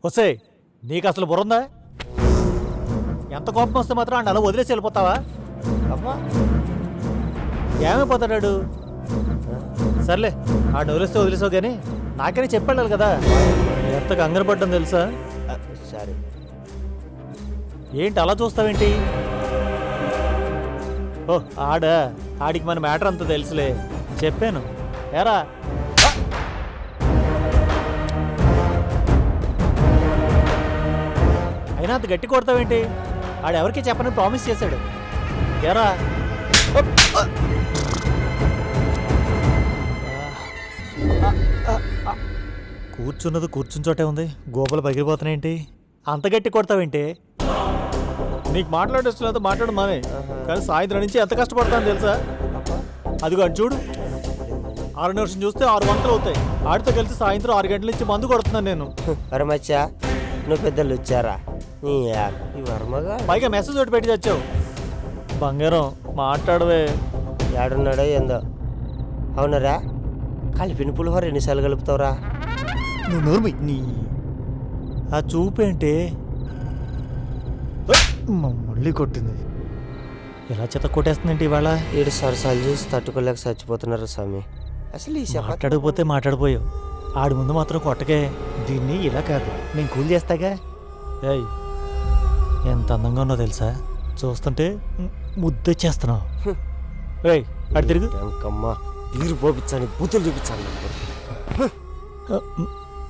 వస్తే నీకు అసలు బుర్రందా? ఎంత కోపం వస్తే మాత్రం అలా వదిలేసి వెళ్ళిపోతావా? అబ్బా ఏమైపోతాడాడు? సర్లే వదిలేసావు కానీ నాకనే చెప్పాలి కదా ఎంత కంగారు పడ్డం తెలుసా? సరే ఏంటి అలా చూస్తావేంటి? ఓ ఆడికి మన మ్యాటర్ అంతా తెలుసులే, చెప్పాను. ఏరా అయినా అంత గట్టి కొడతావేంటి? ఆడెవరికి చెప్పని ప్రామిస్ చేశాడు. ఏరా కూర్చున్నది కూర్చుని చోటే ఉంది, గోపలు పగిలిపోతున్నాయేంటి? అంత గట్టి కొడతావేంటి? నీకు మాట్లాడేస్తున్నా మాట్లాడు మానే, కానీ సాయంత్రం నుంచి ఎంత కష్టపడతాను తెలుసా? అదిగో అటు చూడు, 6 నిమిషం చూస్తే 6 వంకలు అవుతాయి. ఆడితో కలిసి సాయంత్రం 6 గంటల నుంచి మందు కొడుతున్నాను నేను. అరే మచ్చా, నువ్వు పెద్దలు వచ్చారా? ఈ వర్మగా పైగా మెసేజ్ ఒకటి పెట్టి చచ్చావు. బంగారం మాట్లాడవే. ఏడున్నాడో ఏందో. అవునరా, కలిపిన పులిహోర ఎన్నిసార్లు కలుపుతావురా? నువ్వు నోర్మి. నీ ఆ చూపేంటి? మళ్ళీ కొట్టింది. ఎలా చెత్త కొట్టేస్తుందంటే ఇవాళ. 7 సరసాలు చూసి తట్టుకోలేక చచ్చిపోతున్నారు స్వామి. అసలు ఈ మాట్లాడకపోతే మాట్లాడిపోయావు, ఆడి ముందు మాత్రం కొట్టకే. దీన్ని ఇలా కాదు, నేను కూల్ చేస్తాగా. ఏయ్ ఎంత అందంగా ఉన్నో తెలుసా? చూస్తుంటే ముద్దొచ్చేస్తున్నావు. ఏయ్ అటు తిరుగు. అంకమ్మ తీరు పోపించాను, బూతులు చూపించాను.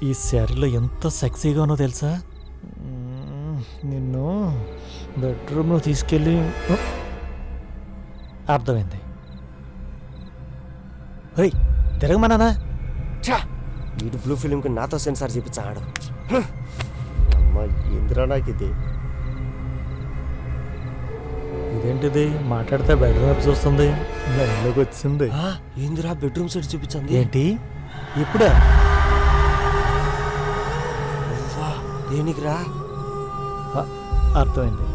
ఈ శారీలో ఎంత సెక్సీగా ఉన్నో తెలుసా? నిన్ను బెడ్రూమ్లో తీసుకెళ్ళి. అర్థమైంది. ఓయ్ తిరగమన్నానా? వీడు బ్లూ ఫిలింకి నాతో సెన్సార్ చూపించాడు. అమ్మ ఇందిరా నాకు ఇది. ఇదేంటిది మాట్లాడితే బెడ్రూమ్ వైపు చూస్తుంది, లైన్లోకి వచ్చింది. ఇందిరా బెడ్రూమ్ సైడ్ చూపించింది. ఏంటి ఇప్పుడా? దేనికిరా? అర్థమైంది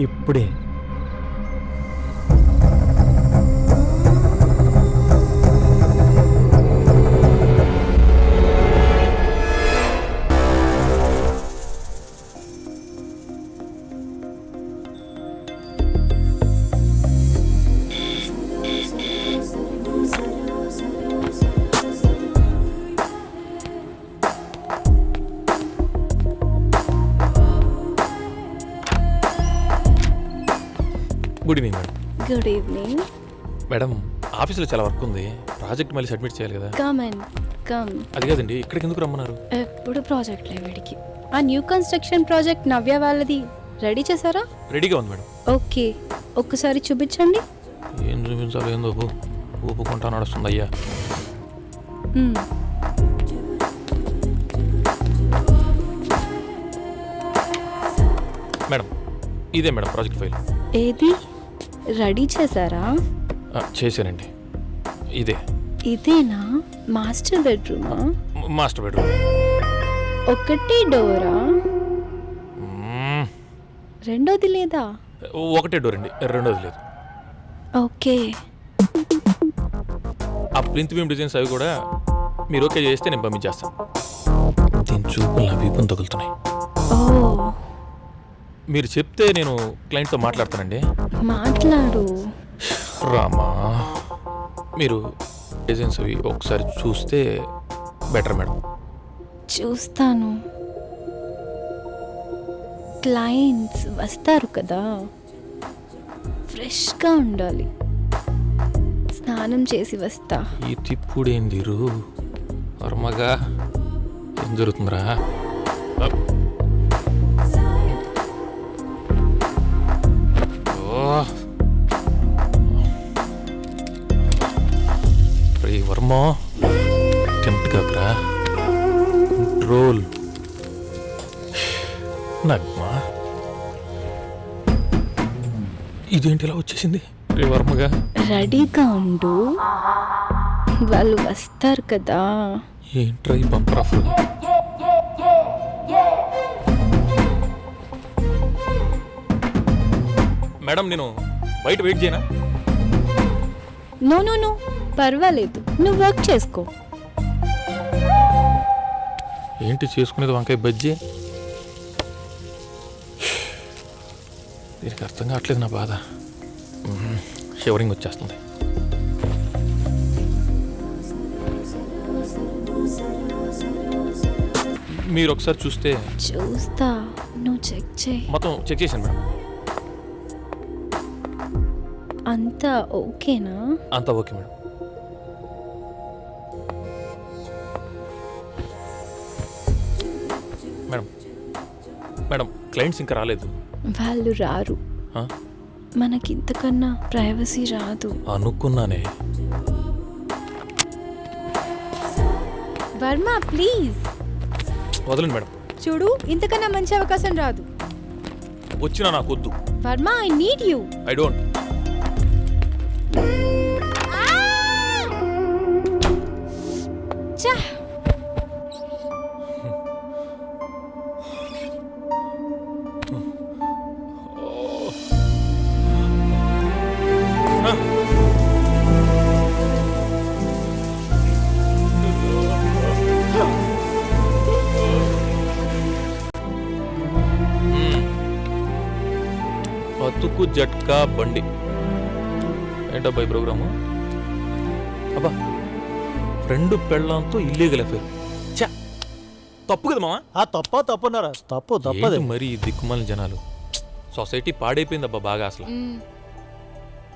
ఇప్పుడే. Good evening madam. Good evening madam, ఆఫీస్లో చాలా వర్క్ ఉంది, ప్రాజెక్ట్ మళ్ళీ సబ్మిట్ చేయాలి కదా. Come and come. అది కాదండి, ఇక్కడికి ఎందుకు రమ్మన్నారు? ఎప్పుడు ప్రాజెక్ట్ వీడికి. ఆ న్యూ కన్స్ట్రక్షన్ ప్రాజెక్ట్ నవ్య వాళ్ళది రెడీ చేశారా? రెడీగా ఉంది మేడం. ఓకే, ఒక్కసారి చూపించండి. ఏం చూపించాలో ఏందో ఊపుకుంటా నడుస్తుంది అయ్యా. మేడం ఇదే మేడం ప్రాజెక్ట్ ఫైల్. ఏది రెడీ చేశారా? చేశానండి. ఇదేనా మాస్టర్ బెడ్రూమా? Master bedroom. ఒకటి డోరా? రెండోది లేదా? ఒకటే డోర్ అండి, రెండోది లేదు. ఓకే, ఆ ప్రింట్ బీమ్ డిజైన్స్ అవి కూడా మీరు ఓకే చేస్తే నేను పంపించేస్తాను. దీని చూపులు నా వీపుని తగులుతున్నాయి. ఓ మీరు చెప్తే నేను క్లయింట్తో మాట్లాడతానండి. మాట్లాడు. రామా, మీరు డిజైన్స్ అవి ఒకసారి చూస్తే బెటర్ మేడం. చూస్తాను. క్లయింట్స్ వస్తారు కదా, ఫ్రెష్గా ఉండాలి. స్నానం చేసి వస్తా. ఈ తిప్పుడేందిరు వర్మగా, ఏం జరుగుతుందిరా? వర్మ టెంప్ట్ కాకరా, కంట్రోల్. నగ్మా ఇదేంటి ఇలా వచ్చేసింది? వర్మగా రెడీగా ఉండు, వాళ్ళు వస్తారు కదా. ఏంట్రా ఈ బంపర్ ఆఫర్? మేడం నేను బయట వెయిట్ చేయనా? నో నో నో, పర్వాలేదు, నువ్వు వర్క్ చేసుకో. ఏంటి చేసుకునేది వంకాయ బజ్జీ? దీనికి అర్థం కావట్లేదు నా బాధ. షివరింగ్ వచ్చేస్తుంది. మీరు ఒకసారి చూస్తే. చూస్తా, నువ్వు చెక్ చేయి. మొత్తం చెక్ చేశాను మేడం. అంతా ఓకేనా? అంతా okay madam. Madam madam clients ఇంకా రాలేదు. వాళ్ళు రారు. ఆ? మనకింతకన్నా ప్రైవసీ రాదు. అనుకున్నానే. వర్మ ప్లీజ్ వదలండి మేడం. చూడు, ఇంతకన్నా మంచి అవకాశం రాదు. వచ్చినా నాకు వద్దు. Varma, I need you. I don't. బతుకు జట్కా బండి ఏంటబ్బా ఈ ప్రోగ్రాము? అబ్బా, ఫ్రెండ్ పెళ్ళంతో ఇల్లీగల్ అఫేర్. చా, తప్పు కదా మావా? ఆ తప్పున్నారా? తప్పదు. ఏంటి మరి ఈ దిక్కుమాలిన జనాలు? సొసైటీ పాడైపోయిందబ్బా బాగా అసలు.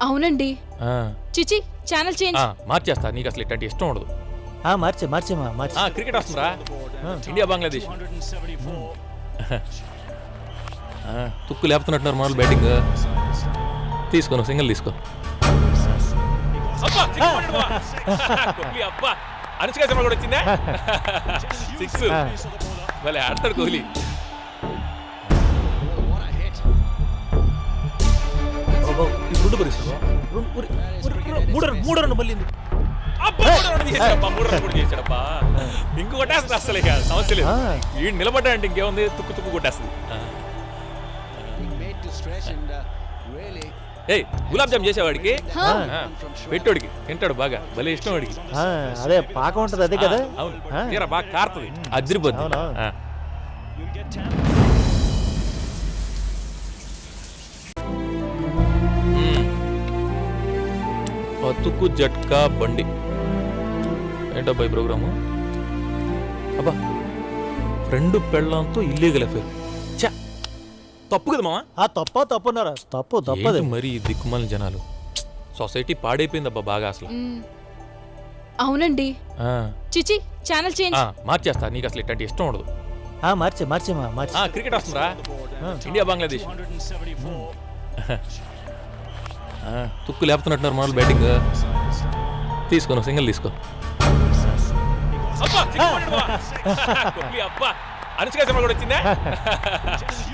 అవునండి. ఆ, చిచి, ఛానల్ చేంజ్. మార్చేస్తా. నీకు అసలు ఇట్లాంటి ఇష్టం ఉండదు. మార్చే క్రికెట్ వస్తుందిరా. ఇండియా బంగ్లాదేశ్. తుక్కు లేపుతున్నట్టున్నారు మనల్ని బ్యాటింగ్. తీసుకోను, సింగిల్ తీసుకో. అబ్బా, అనుష్క శర్మ కూడా వచ్చిందా? 6. భలే ఆడతాడు కోహ్లీ. ఇప్పుడు పరిస్థితి 3 రన్ మళ్ళీ. ఇంకొకటి అసలు ఇక సమస్య లేదు. వీడు నిలబడ్డా అంటే ఇంకేముంది, తుక్కు కొట్టేస్తుంది. ఏయ్, గులాబ్ జామ్ చేసేవాడికి పెట్టోడికి తింటాడు బాగా, భలే ఇష్టం వాడికి. అదే పాక ఉంటది, అదే కదా. అవును, తీరా బాగా కారుతుంది, అదిరిపోద్ది. బతుకు జట్కా బండి ఏంటబ్బా ఈ ప్రోగ్రాము? అబ్బా, ఫ్రెండ్ పెళ్ళంతో ఇల్లీగల్ అఫేర్. చా, తప్పు కదా మావా? ఆ తప్పున్నారా? తప్పదు. మరి ఈ దిక్కుమాలిన జనాలు. సొసైటీ పాడైపోయిందబ్బా బాగా అసలు. అవునండి. చిచి, ఛానల్ చేంజ్. మార్చేస్తా. నీకు అసలు ఇట్లాంటి ఇష్టం ఉండదు. మార్చే క్రికెట్ వస్తుందిరా. ఇండియా బంగ్లాదేశ్. తుక్కు లేపుతున్నట్టున్నారు మనల్ని బ్యాటింగ్. తీసుకోను, సింగిల్ తీసుకో. అబ్బా, అనుష్క శర్మ కూడా వచ్చిందా?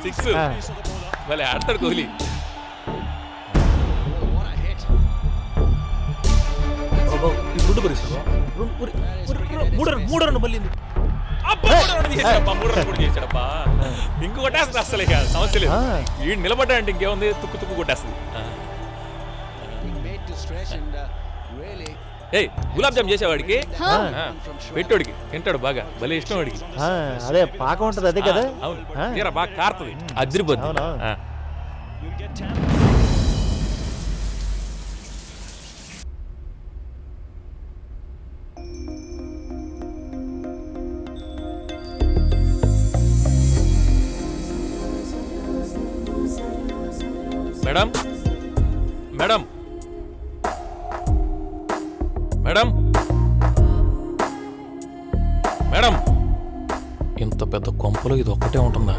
6. భలే ఆడతాడు కోహ్లీ. ఇప్పుడు పరిస్థితి 3 రన్ మళ్ళీ. 3 రన్ కూడా చేశాడబ్బా. ఇంకొకటి అసలు ఇక సమస్య లేదు. వీడు నిలబడ్డా అంటే ఇంకేముంది, తుక్కు కొట్టేస్తుంది. ఏయ్, గులాబ్ జామ్ చేసేవాడికి పెట్టోడికి తింటాడు బాగా, భలే ఇష్టం వాడికి. అదే పాక ఉంటది, అదే కదా. అవును, తీరా బాగా కారుతుంది, అదిరిపోద్ది. మేడం మేడం మేడం మేడం, ఇంత పెద్ద కొంపలో ఇది ఒక్కటే ఉంటుందా?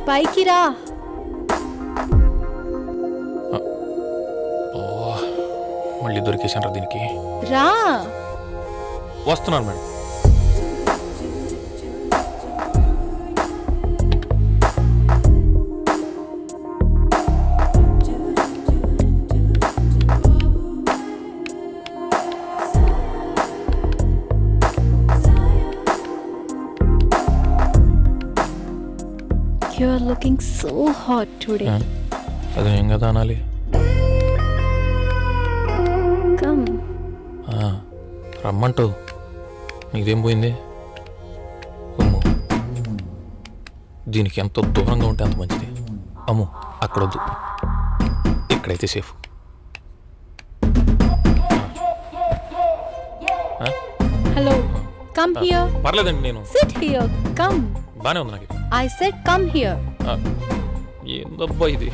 పైకి రా. మళ్ళీ దొరికేసాను రా దీనికి. రా. వస్తున్నాను madam. You are looking so hot today. అదేం కదా అనాలి. Come. రమ్మంటావు, నీదేం పోయింది? అమ్మో, దీనికి ఎంత దూరంగా ఉంటే అంత మంచిది. అమ్మో, అక్కడొద్దు, ఇక్కడైతే సేఫ్. Hello, come here. పర్లేదండి, నేను సిట్ హియర్. కమ్. బాగానే ఉంది నాకు. I said come here. ఏందబ్బా ఇది?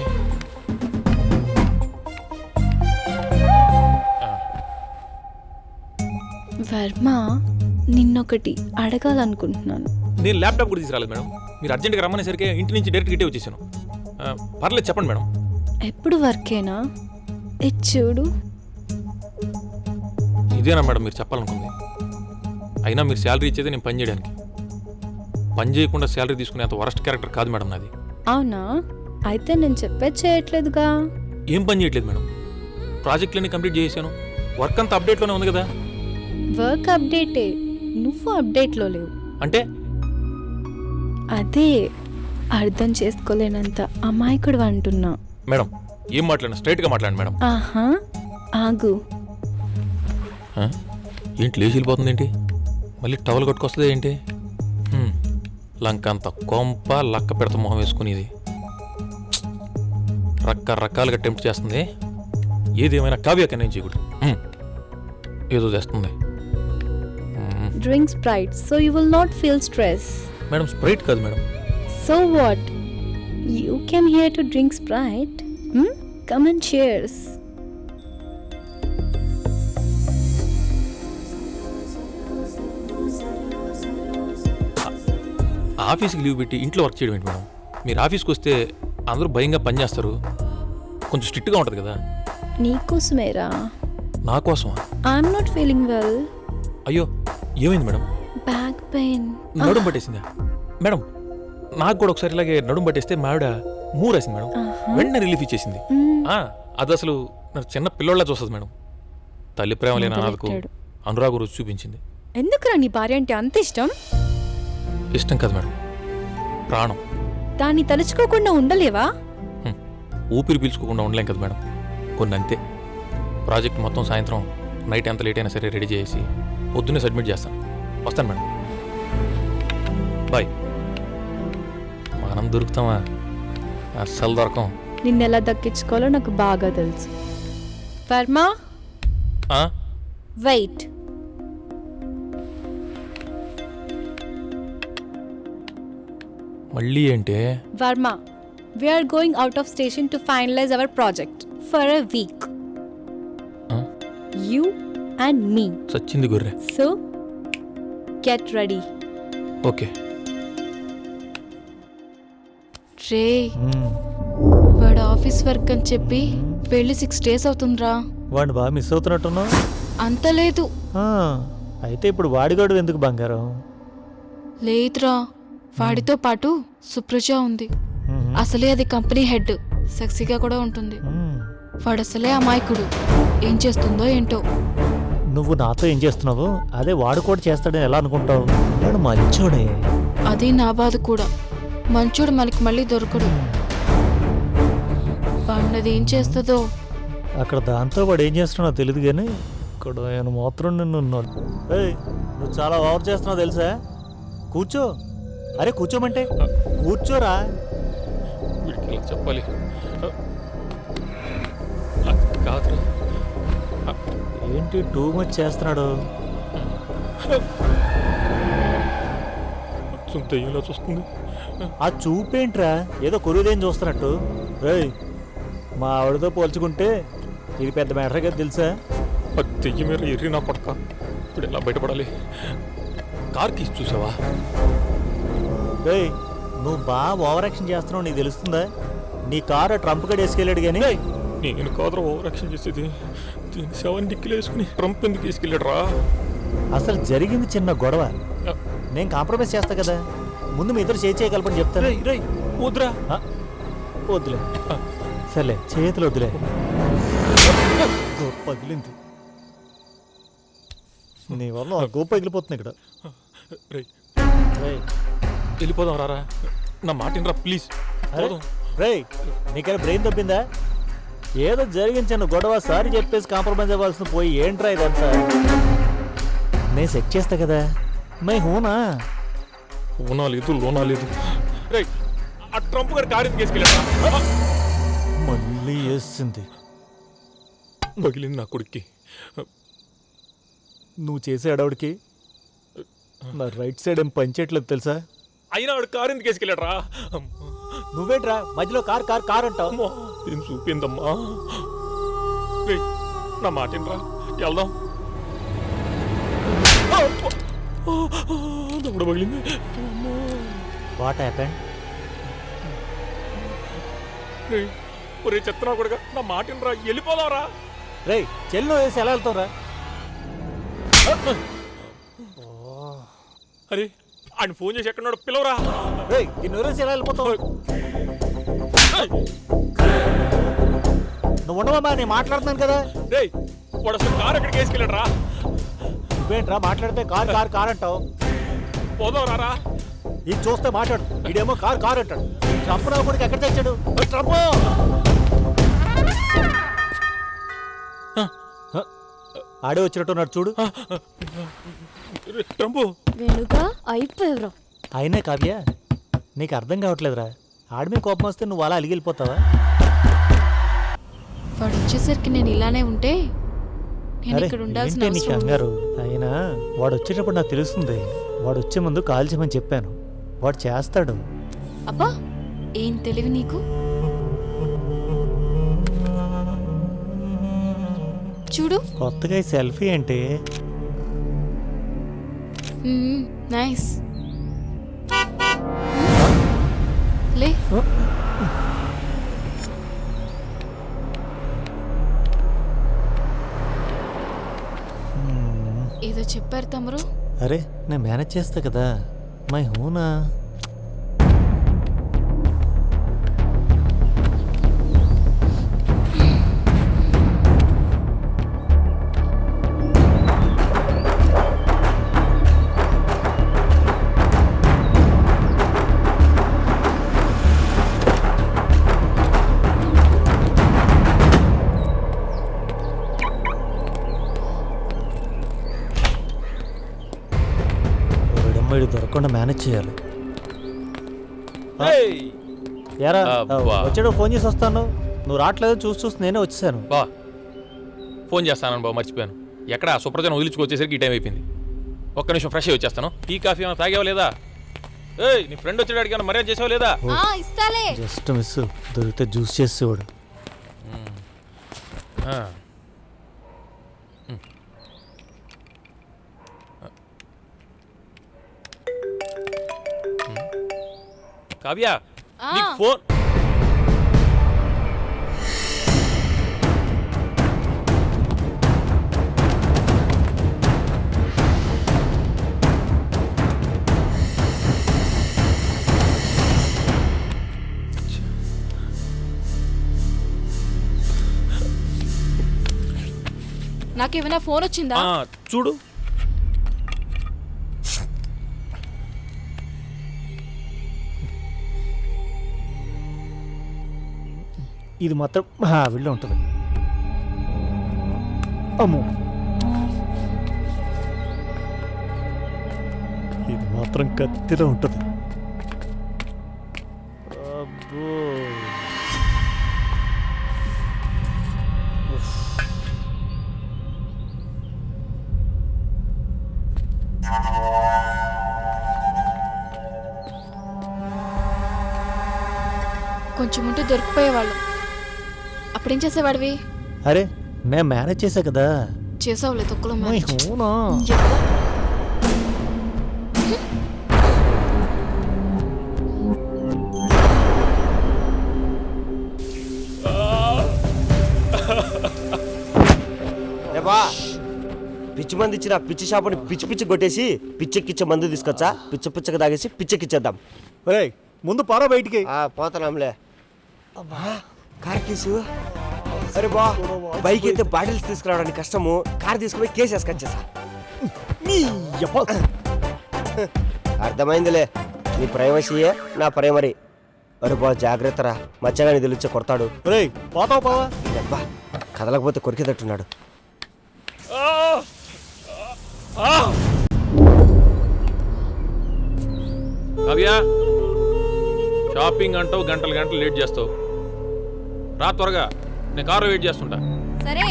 వర్మ, నిన్నొకటి అడగాలనుకుంటున్నాను. నేను ల్యాప్టాప్ కూడా తీసుకురాలేదు మేడం. మీరు అర్జెంట్గా రమ్మనేసరికి ఇంటి నుంచి డైరెక్ట్ గిట్టే వచ్చేసాను. పర్లేదు, చెప్పండి మేడం. ఎప్పుడు వర్కేనా? ఇది చూడు. ఇదేనా మేడం మీరు చెప్పాలనుకుంది? అయినా మీరు శాలరీ ఇచ్చేది నేను పని చేయడానికి. పని చేయకుండా శాలరీ తీసుకునే అంత వరస్ట్ క్యారెక్టర్ కాదు మేడం నాది. అవునా? అయితే నేను చెప్పేది చేయట్లేదుగా. ఏం పని చేయట్లేదు మేడం. ప్రాజెక్టులన్నీ కంప్లీట్ చేశాను. వర్క్ అంతా అప్డేట్లోనే ఉంది కదా. వర్క్ అప్డేటే, నువ్వు అప్డేట్లో లేవు. అంటే అదే అర్థం చేసుకోలేనంత అమాయకుడు అంటున్నా. మేడం ఏం మాట్లాడినా స్ట్రైట్గా మాట్లాడండి మేడం. ఆహా, ఆగు. ఏంటి లేచి వెళ్ళిపోతుంది ఏంటి? మళ్ళీ టవల్ కొట్టుకొస్తుంది ఏంటి? లంక అంత కొంప లక్క పెడత మొహం వేసుకునేది. రకరకాలుగా టెంప్ట్ చేస్తుంది. ఏదేమైనా కావ్యాక నేను చేయకూడదు. ఏదో చేస్తుంది. Drink Sprite so you will not feel stress. Madam Sprite కాదు madam. So what? You came here to drink Sprite? Come and cheers. ఆఫీస్కి లీవ్ పెట్టి ఇంట్లో వర్క్ చేయడం ఏంటి మేడం? మీరు ఆఫీస్కి వస్తే అందరూ భయంగా పనిచేస్తారు. కొంచెం స్ట్రిక్ట్గా ఉంటుంది కదా. నీకోసమేరా. నా కోసమా? I'm not feeling well. అయ్యో, ఏమైంది మేడం? Back pain. నడుము పట్టేసిందా? మేడం నాకు కూడా ఒకసారి ఇలాగే నడుము పట్టేస్తే మావిడ మూరేసింది మేడం. వెంటనే రిలీఫ్ ఇచ్చేసింది. అది అసలు నాకు చిన్న పిల్లోళ్ళ చూస్తుంది మేడం. తల్లి ప్రేమ లేని అనాథకు అనురాగ రుచి చూపించింది. ఎందుకురా నీ భార్య అంటే అంత ఇష్టం? ఇష్టం కాదు మేడం, ప్రాణం. దాన్ని తలుచుకోకుండా ఉండలేవా? ఊపిరి పీల్చుకోకుండా ఉండలేం కదా మేడం. కొన్ని అంతే. ప్రాజెక్ట్ మొత్తం సాయంత్రం నైట్ ఎంత లేట్ అయినా సరే రెడీ చేసి పొద్దున్నే సబ్మిట్ చేస్తాను. వస్తాను మేడం. బాయ్. మనం దొరుకుతామా? అస్సలు దొరకం. నిన్నెలా దక్కించుకోవాలో నాకు బాగా తెలుసు. వర్మ, వెయిట్. మళ్ళీ ఏంటే? Varma, we are going out of station to finalize our project for a week. You and me. సచ్చింది గొర్రె. So, get ready. ఓకే. రే, వాడు ఆఫీస్ వర్క్ అని చెప్పి వెళ్ళి 6 days అవుతుందిరా. వాడిని బాగా మిస్ అవుతున్నట్టున్నావు. అంత లేదు. అయితే ఇప్పుడు వాడిగాడు ఎందుకు బంగారం? లేదురా, వాడితో పాటు సుప్రజ ఉంది. అసలే అది కంపెనీ హెడ్, సెక్సీగా కూడా ఉంటుంది. వాడు అసలే అమాయకుడు. ఏం చేస్తుందో ఏంటో. నువ్వు నాతో ఏం చేస్తున్నావు? అదే వాడు కూడా చేస్తాడని ఎలా అనుకుంటావు? వాడు మంచోడే. అది నా బాధ కూడా. మంచోడు మనకి మళ్ళీ దొరకడు. వాడినది ఏం చేస్తుందో. అక్కడ దాంతో వాడు ఏం చేస్తున్నావు తెలియదు కానీ ఇక్కడ ఆయన మాత్రం నిన్ను ఉన్నాడు. నువ్వు చాలా ఓవర్ చేస్తున్నావు తెలుసా. కూర్చో. అరే కూర్చోమంటే కూర్చోరా. వీడికి ఎలా చెప్పాలి? కాదురా. ఏంటి టూ మచ్ చేస్తున్నాడు? దెయ్యంలో చూస్తుంది. ఆ చూపేంట్రా, ఏదో కొరుదేం చూస్తున్నట్టు. రేయ్, మా ఆవిడతో పోల్చుకుంటే ఇది పెద్ద మ్యాటర్ కదా తెలుసా. ఆ దెయ్యం మీద ఎర్రి నా కొడక. ఇప్పుడు ఎలా బయటపడాలి? కార్ కీస్ చూసావా? రేయ్, నువ్వు బాగా ఓవర్ యాక్షన్ చేస్తున్నావు, నీకు తెలుస్తుందా? నీ కారు ట్రంప్ గడ్ వేసుకెళ్ళాడు కానీ నేను కాదురా ఓవర్ యాక్షన్ చేసేది. దీన్ని 7 డిక్కీలు వేసుకుని ట్రంప్ ఎందుకు తీసుకెళ్ళాడు రా? అసలు జరిగింది చిన్న గొడవ. నేను కాంప్రమైజ్ చేస్తా కదా. ముందు మీ ఇద్దరు చేయగలపని చెప్తాను. వద్దురా. వద్దులే. సర్లే, చేతులు వద్దులే. పగిలింది నీ వల్ల. గోప పగిలిపోతుంది ఇక్కడ. వెళ్ళిపోదాం రారా. నా మాట వినరా ప్లీజ్. రేయ్, నీకైనా బ్రెయిన్ తప్పిందా? ఏదో జరిగింది చిన్న గొడవ, సారీ చెప్పేసి కాంప్రమైజ్ అవ్వాల్సిన పోయి ఏంట్రా ఇదంతా? నేను సెట్ చేస్తా కదా. మై హూనా ఓనా లేదు లోనా లేదు. రేయ్, ఆ ట్రంప్ గారి కారు ఎందుకు వేసుకెళ్ళాడా? మళ్ళీ వేసింది. పగిలింది నా కొడుక్కి. నువ్వు చేసే అడవుడికి నా రైట్ సైడ్ ఏం పనిచేయట్లేదు తెలుసా? అయినా ఆడు కారు ఎందుకు వేసుకెళ్ళాడరా? నువ్వేంట్రా మధ్యలో కార్ అంటావు? అమ్మో, ఏం చూపిందమ్మా. రేయ్, నా మాట ఏంట్రా, వెళ్దాం. దొంగ పగిలింది. What happened? రేయ్, ఒరే చెత్తనా కొడుగా, నా మాట ఏంట్రా, వెళ్ళిపోదాంరా. రేయ్ చెల్లో వేసి ఎలా వెళ్తావురా? అరే, ఆయన ఫోన్ చేసి ఎక్కడున్నాడు, పిలవరా. రేయ్ ఈ నూరేసి ఎలా వెళ్ళిపోతావు? నువ్వు ఉండవమ్మా, నేను మాట్లాడుతున్నాను కదా. రేయ్, వాడు అసలు కారు ఎక్కడికి వేసుకెళ్ళాడరా? నువ్వేంట్రా మాట్లాడితే కార్ అంటావు? పోదాం రారా. ఇది చూస్తే మాట్లాడు. ఇడేమో కార్ అంటాడు. ట్రంప్ రావు కూడా ఎక్కడ తెచ్చాడు? ట్రంప్ ఆడే వచ్చినట్టున్నాడు చూడు. ట్రంపు వెనుక అయిపోయారు. అయినా కావ్య నీకు అర్థం కావట్లేదురా. ఆడిమే కోపం వస్తే నువ్వు అలా అలిగిపోతావా? వాడు వచ్చేసరికి నేను ఇలానే ఉంటే నేను అరే ఇక్కడ ఉండాల్సిన ఏంటి నీకు అవసరం ఉంది. కంగారు? అయినా వాడు వచ్చేటప్పుడు నాకు తెలుస్తుంది. వాడు వచ్చే ముందు కాల్ చేయమని చెప్పాను. వాడు చేస్తాడు. అబ్బా, ఏం తెలివి నీకు. చూడు, కొత్తగా ఈ సెల్ఫీ అంటే నైస్. లే, ఏదో చెప్పారు తమరు. అరే నేను మేనేజ్ చేస్తా కదా. మై హూనా. వీడు దొరకకుండా మేనేజ్ చేయాలి. యారా అబ్బా. వచ్చాడు, ఫోన్ చేసి వస్తాను. నువ్వు రావట్లేదు చూసి నేనే వచ్చేసాను. బా, ఫోన్ చేస్తాను బాబు, మర్చిపోయాను. ఎక్కడ సుప్రజను వదిలించుకొచ్చేసరికి ఈ టైం అయిపోయింది. ఒక్క నిమిషం ఫ్రెష్ అయ్యి వచ్చేస్తాను. టీ కాఫీ ఏమైనా తాగేవా లేదా? ఏయ్, నీ ఫ్రెండ్ వచ్చాడు, అడిగాను మర్యాద చేసావా లేదా? ఇస్తాలే. Just miss. దొరికితే జ్యూస్ చేసేవాడు. కావ్య, నీకు ఫోన్. నాకేమైనా ఫోన్ వచ్చిందా? చూడు. ఇది మాత్రం వీళ్ళు ఉంటుంది. అమ్మో, ఇది మాత్రం కత్తిలో ఉంటుంది. అబ్బో, కొంచెం ఉంటే దొరికిపోయేవాళ్ళు. అప్పుడేం చేసేవాడివి? అరే నేను మేనేజ్ చేశా కదా. చేసావులే తొక్కలో మై మేనేజ్. హూనా. బా, పిచ్చి మంది ఇచ్చిన పిచ్చి షాపుని పిచ్చి కొట్టేసి పిచ్చెక్కిచ్చే మందు తీసుకొచ్చా. పిచ్చగా తాగేసి పిచ్చెక్కిచ్చేద్దాం. ఒరేయ్ ముందు పారా బయటికి. పోతాంలే. Car case. అరే బా, బైక్ అయితే బాటిల్స్ తీసుకురావడానికి కష్టము. కార్ తీసుకుపోయి కేసు వేసుకొచ్చేసా. అర్థమైందిలే, నీ ప్రైవసీయే నా ప్రైమరీ. అరే బా, జాగ్రత్తరా, మచ్చగాని తెలిచే కొడతాడు. ఒరేయ్ పోతావు పావా. అబ్బా, కదలకపోతే కొరికేటట్టున్నాడు. కావ్య, షాపింగ్ అంటావు, గంటలు గంటలు లేట్ చేస్తావు. రా త్వరగా, నేను కారు వెయిట్ చేస్తుంటా. సరే.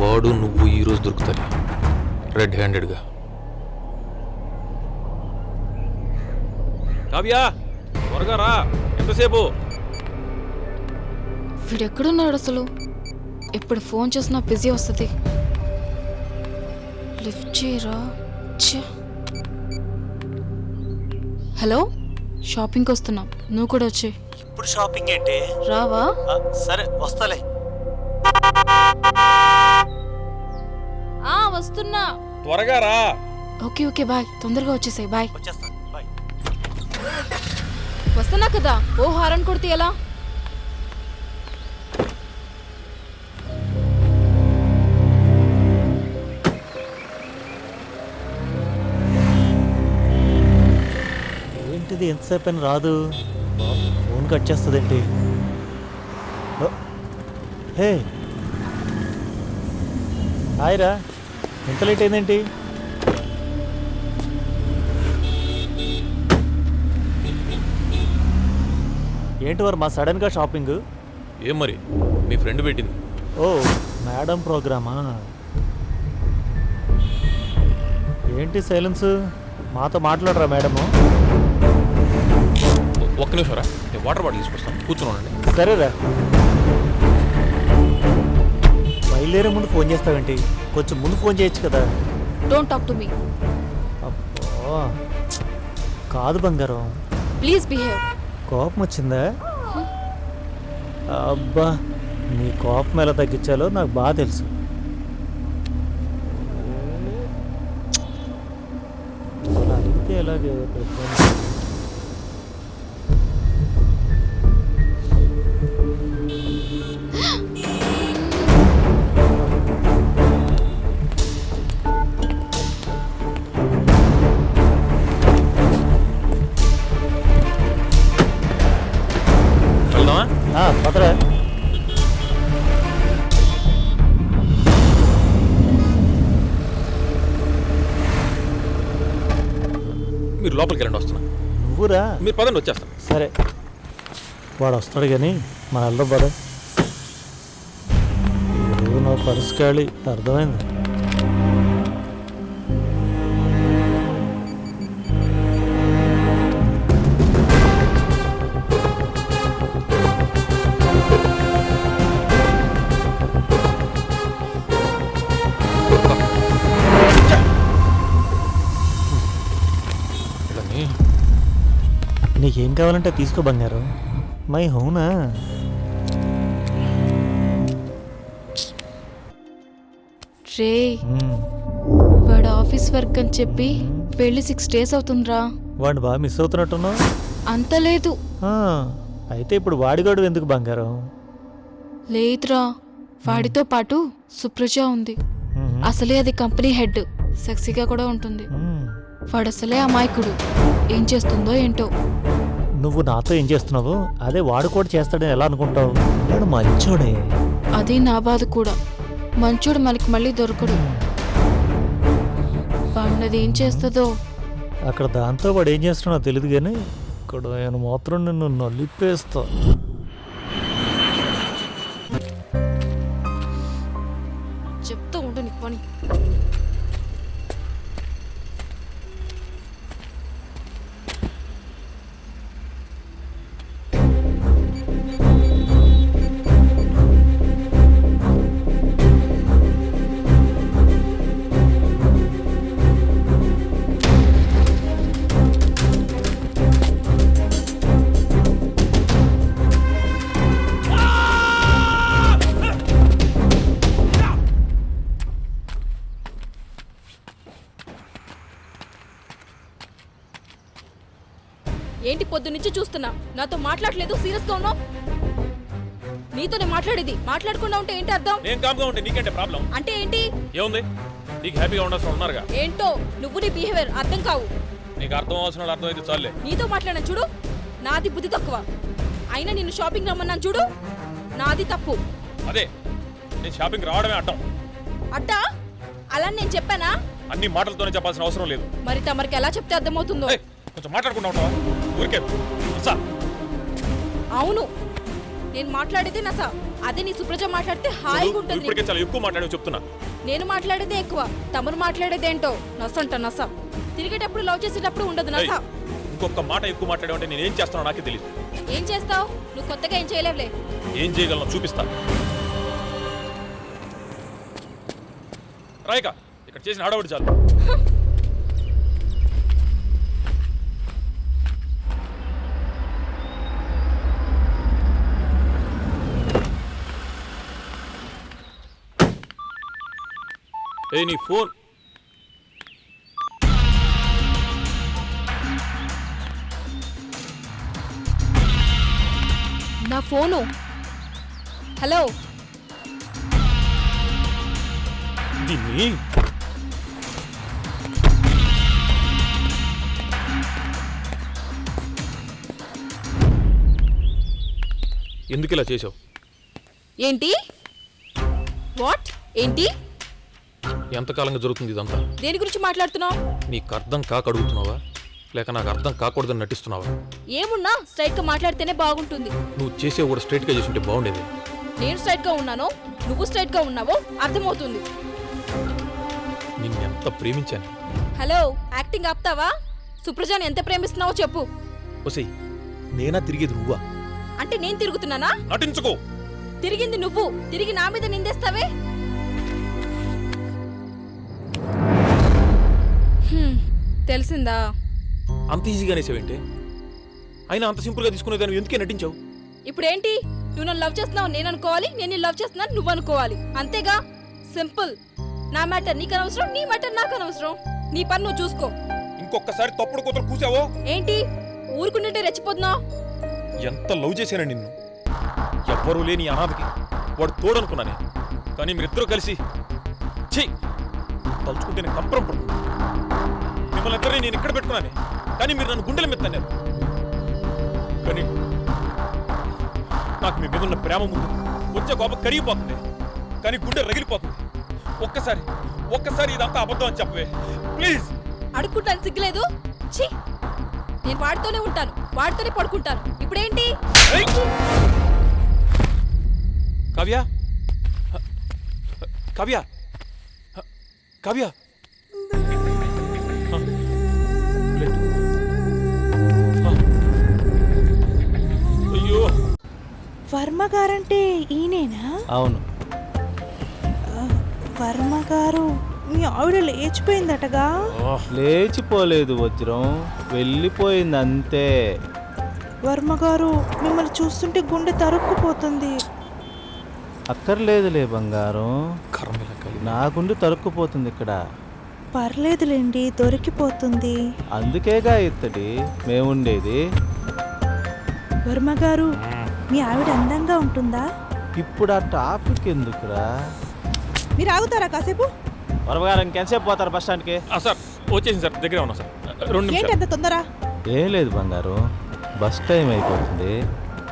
వాడు నువ్వు ఈరోజు దొరుకుతాయి రెడ్ హ్యాండెడ్గా. కావ్య, త్వరగా రా, ఎంతసేపు? వీడెక్కడున్నాడు అసలు? ఎప్పుడు ఫోన్ చేసినా బిజీ వస్తుంది. లిఫ్ట్ చేయరా. ఛే. హలో, షాపింగ్కి వస్తున్నాం, నువ్వు కూడా వచ్చే. ఇప్పుడు షాపింగ్ ఏంటి? రావా? సరే వస్తాలే. వస్తున్నా. త్వరగా రా. ఓకే ఓకే బాయ్, తొందరగా వచ్చేసాయి. బాయ్. వచ్చేస్తా, బాయ్. వస్తున్నా కదా, ఓ హారన్ కొడితే ఎలా? ఏంటిది ఎంతసేపు అని రాదు? ఫోన్ కట్ చేస్తుందేంటి? హే హాయ్ రా, ఎంత లేట్ అయిందేంటి? ఏంటి వర్మ సడన్గా షాపింగ్? ఏం మరి, మీ ఫ్రెండ్ పెట్టింది. ఓ మేడం ప్రోగ్రామా? ఏంటి సైలెన్స్? మాతో మాట్లాడరా మేడము? ఒక్క నిమిషం రా, నేను వాటర్ బాటిల్ తీసుకొస్తాను, కూర్చున్నానండి. సరేరా. బయలుదేరే ముందు ఫోన్ చేస్తావేంటి? కొంచెం ముందు ఫోన్ చేయొచ్చు కదా. Don't talk to me. అబ్బో కాదు బంగారం, ప్లీజ్ బిహేవ్. కోపం వచ్చిందా? అబ్బా నీ కోపం ఎలా తగ్గించాలో నాకు బాగా తెలుసు. అలా అడిగితే ఎలాగే పదరా. మీరు లోపలికి వెళ్ళండి, వస్తున్నా. నువ్వురా. మీరు పదండి, వచ్చేస్తాను. సరే వాడు వస్తాడు కానీ మన వెళ్దాం పద. నా పర్సు ఖాళీ, అర్థమైంది. నీకేం కావాలంటే తీసుకో బంగారం, మై హోనా. రే, వాడు ఆఫీస్ వర్క్ అని చెప్పి వెళ్ళి 6 days అవుతుందిరా. వాడిని బాగా మిస్ అవుతున్నట్టున్నావు. అంత లేదు. అయితే ఇప్పుడు వాడిగాడు ఎందుకు బంగారం? లేదురా, వాడితో పాటు సుప్రజ ఉంది. అసలే అది కంపెనీ హెడ్, సెక్సీగా కూడా ఉంటుంది. వాడు అసలే అమాయకుడు, ఏం చేస్తుందో ఏంటో. నువ్వు నాతో ఏం చేస్తున్నావు? అదే వాడు కూడా చేస్తాడని ఎలా అనుకుంటావు? వాడు మంచోడే. అది నా బాధ కూడా. మంచోడు మనకి మళ్ళీ దొరకడు. వాడినది ఏం చేస్తుందో. అక్కడ దాంతో వాడు ఏం చేస్తున్నాడో తెలియదు కానీ ఇక్కడ నేను మాత్రం నిన్ను నలిపేస్తా. చెప్తూ ఉండు నీ పని. ఏంటి పొద్దు నుంచి చూస్తున్నా, నాతో మాట్లాడలేదు, సీరియస్గా ఉన్నావు? నీతోనే మాట్లాడేది. మాట్లాడకుండా ఉంటే ఏంటి అర్థం? నేను కామ్గా ఉంటే నీకేంటే ప్రాబ్లం? అంటే ఏంటి? ఏముంది, నీకు హ్యాపీగా ఉండాల్సిన ఉన్నారుగా. ఏంటో నువ్వు నీ బిహేవియర్ అర్థం కావు. నీకు అర్థం అవసరం అర్థం అయితే చాలే. నీతో మాట్లాడిన చూడు, నాది బుద్ధి తక్కువ. అయినా నిన్ను షాపింగ్ రమ్మన్నాను చూడు, నాది తప్పు. అదే నేను షాపింగ్ రావడమే అడ్డం. అట్టా అలా నేను చెప్పానా? అన్ని మాటలతోనే చెప్పాల్సిన అవసరం లేదు. మరి తమరికి ఎలా చెప్తే అర్థమవుతుందో. ఏయ్, కొంచెం మాట్లాడుకుంటా ఉంటావా? ఊరికే సార్. అవును, నేను మాట్లాడేదే నస. అదే నీ సుప్రజ మాట్లాడితే హాయిగా ఉంటుంది. ఇప్పటికే చాలా ఎక్కువ మాట్లాడి చెప్తున్నా. నేను మాట్లాడేదే ఎక్కువ, తమరు మాట్లాడేదేంటో నస అంట నస. తిరిగేటప్పుడు లవ్ చేసేటప్పుడు ఉండదు నస. ఇంకొక మాట ఎక్కువ మాట్లాడావంటే నేను ఏం చేస్తానో నాకే తెలియదు. ఏం చేస్తావు? నువ్వు కొత్తగా ఏం చేయలేవులే. ఏం చేయగలను చూపిస్తా. రాయిక ఇక్కడ చేసిన హడావుడి చాలు. ఏ నీ ఫోన్. నా ఫోను. హలో, దీన్ని ఎందుకు ఇలా చేసావు? ఏంటి? వాట్? ఏంటి? ఎంతకాలంగా జరుగుతుంది ఇదంతా? దేని గురించి మాట్లాడుతున్నావు? నీకు అర్థం కాక అడుగుతున్నావా, లేక నాకు అర్థం కాకూడదని నటిస్తున్నావా? ఏమున్నా స్ట్రైట్ గా మాట్లాడితేనే బాగుంటుంది. నువ్వు చేసే కూడా స్ట్రైట్గా చేసుంటే బాగుండేది. నేను స్ట్రైట్ గా ఉన్నానో నువ్వు స్ట్రైట్ గా ఉన్నావో అర్థమవుతుంది. నిన్నెంత ప్రేమించాను. హలో, యాక్టింగ్ ఆపుతావా? సుప్రజాని ఎంత ప్రేమిస్తున్నావో చెప్పు. ఒసేయ్, నేనా తిరిగేది నువ్వా? అంటే నేను తిరుగుతున్నానా? నటించుకో. తిరిగింది నువ్వు, తిరిగి నా మీద నిందేస్తావే. తెలిసిందా? అంత ఈజీగా అనేసావేంటే? అయినా అంత సింపుల్గా తీసుకునేదాన్ని ఎందుకే నటించావు? ఇప్పుడేంటి? నువ్వు నన్ను లవ్ చేస్తున్నావు నేను అనుకోవాలి, నేను నీ లవ్ చేస్తున్నాను నువ్వు అనుకోవాలి, అంతేగా? సింపుల్. నా మ్యాటర్ నీకు అనవసరం, నీ మ్యాటర్ నాకు అనవసరం. నీ పని నువ్వు చూసుకో. ఇంకొకసారి తప్పుడు కూతురు కూసావో ఏంటి ఊరుకుంటుంటే రెచ్చిపోతున్నావు? ఎంత లవ్ చేశాను నిన్ను. ఎవ్వరూ లేని అనాథకి వాడు తోడనుకున్నానే, కానీ మీరిద్దరూ కలిసి చెయ్యి తలుచుకుంటే నేను కంపరం పడుతున్నా. మిమ్మల్ని ఇద్దరిని నేను ఇక్కడ పెట్టుకున్నానే, కానీ మీరు నన్ను గుండెల మీద తన్నారు. కానీ నాకు మీ మీద ఉన్న ప్రేమ ముందు వచ్చే కోపం కరిగిపోతుంది, కానీ గుండె రగిలిపోతుంది. ఒక్కసారి ఇదంతా అబద్ధం అని చెప్పవే ప్లీజ్. అడుక్కుంటాను సిగ్గులేదు? ఛీ, నేను వాడితోనే ఉంటాను, వాడితోనే పడుకుంటాను. ఇప్పుడేంటి? కావ్య, కావ్య, కావ్య. అయ్యో, వర్మ గారంటే ఈయనేనా? అవును. వర్మ గారు మీ ఆవిడ లేచిపోయిందటగా? లేచిపోలేదు వజ్రం, వెళ్ళిపోయింది అంతే. వర్మ గారు మిమ్మల్ని చూస్తుంటే గుండె తరుక్కుపోతుంది. అక్కర్లేదులే బంగారం, కర్మల కలి. నా గుండె తరుక్కుపోతుంది ఇక్కడ. పర్లేదులేండి, దొరికిపోతుంది. అందుకేగా ఇత్తడి మేముండేది. వర్మ గారు మీ ఆవిడ అందంగా ఉంటుందా? ఇప్పుడు ఆ టాపిక్ ఎందుకురా? మీరు ఆగుతారా కాసేపు? వరవగారు ఇంకెంతసేపు పోతారు బస్ స్టాండ్కి? సార్ వచ్చేసింది సార్, దగ్గరే ఉన్నా సార్. 2 ఏంటి నిమిషాలు. అంత తొందర? ఏం లేదు బంగారు, బస్ టైం అయిపోతుంది.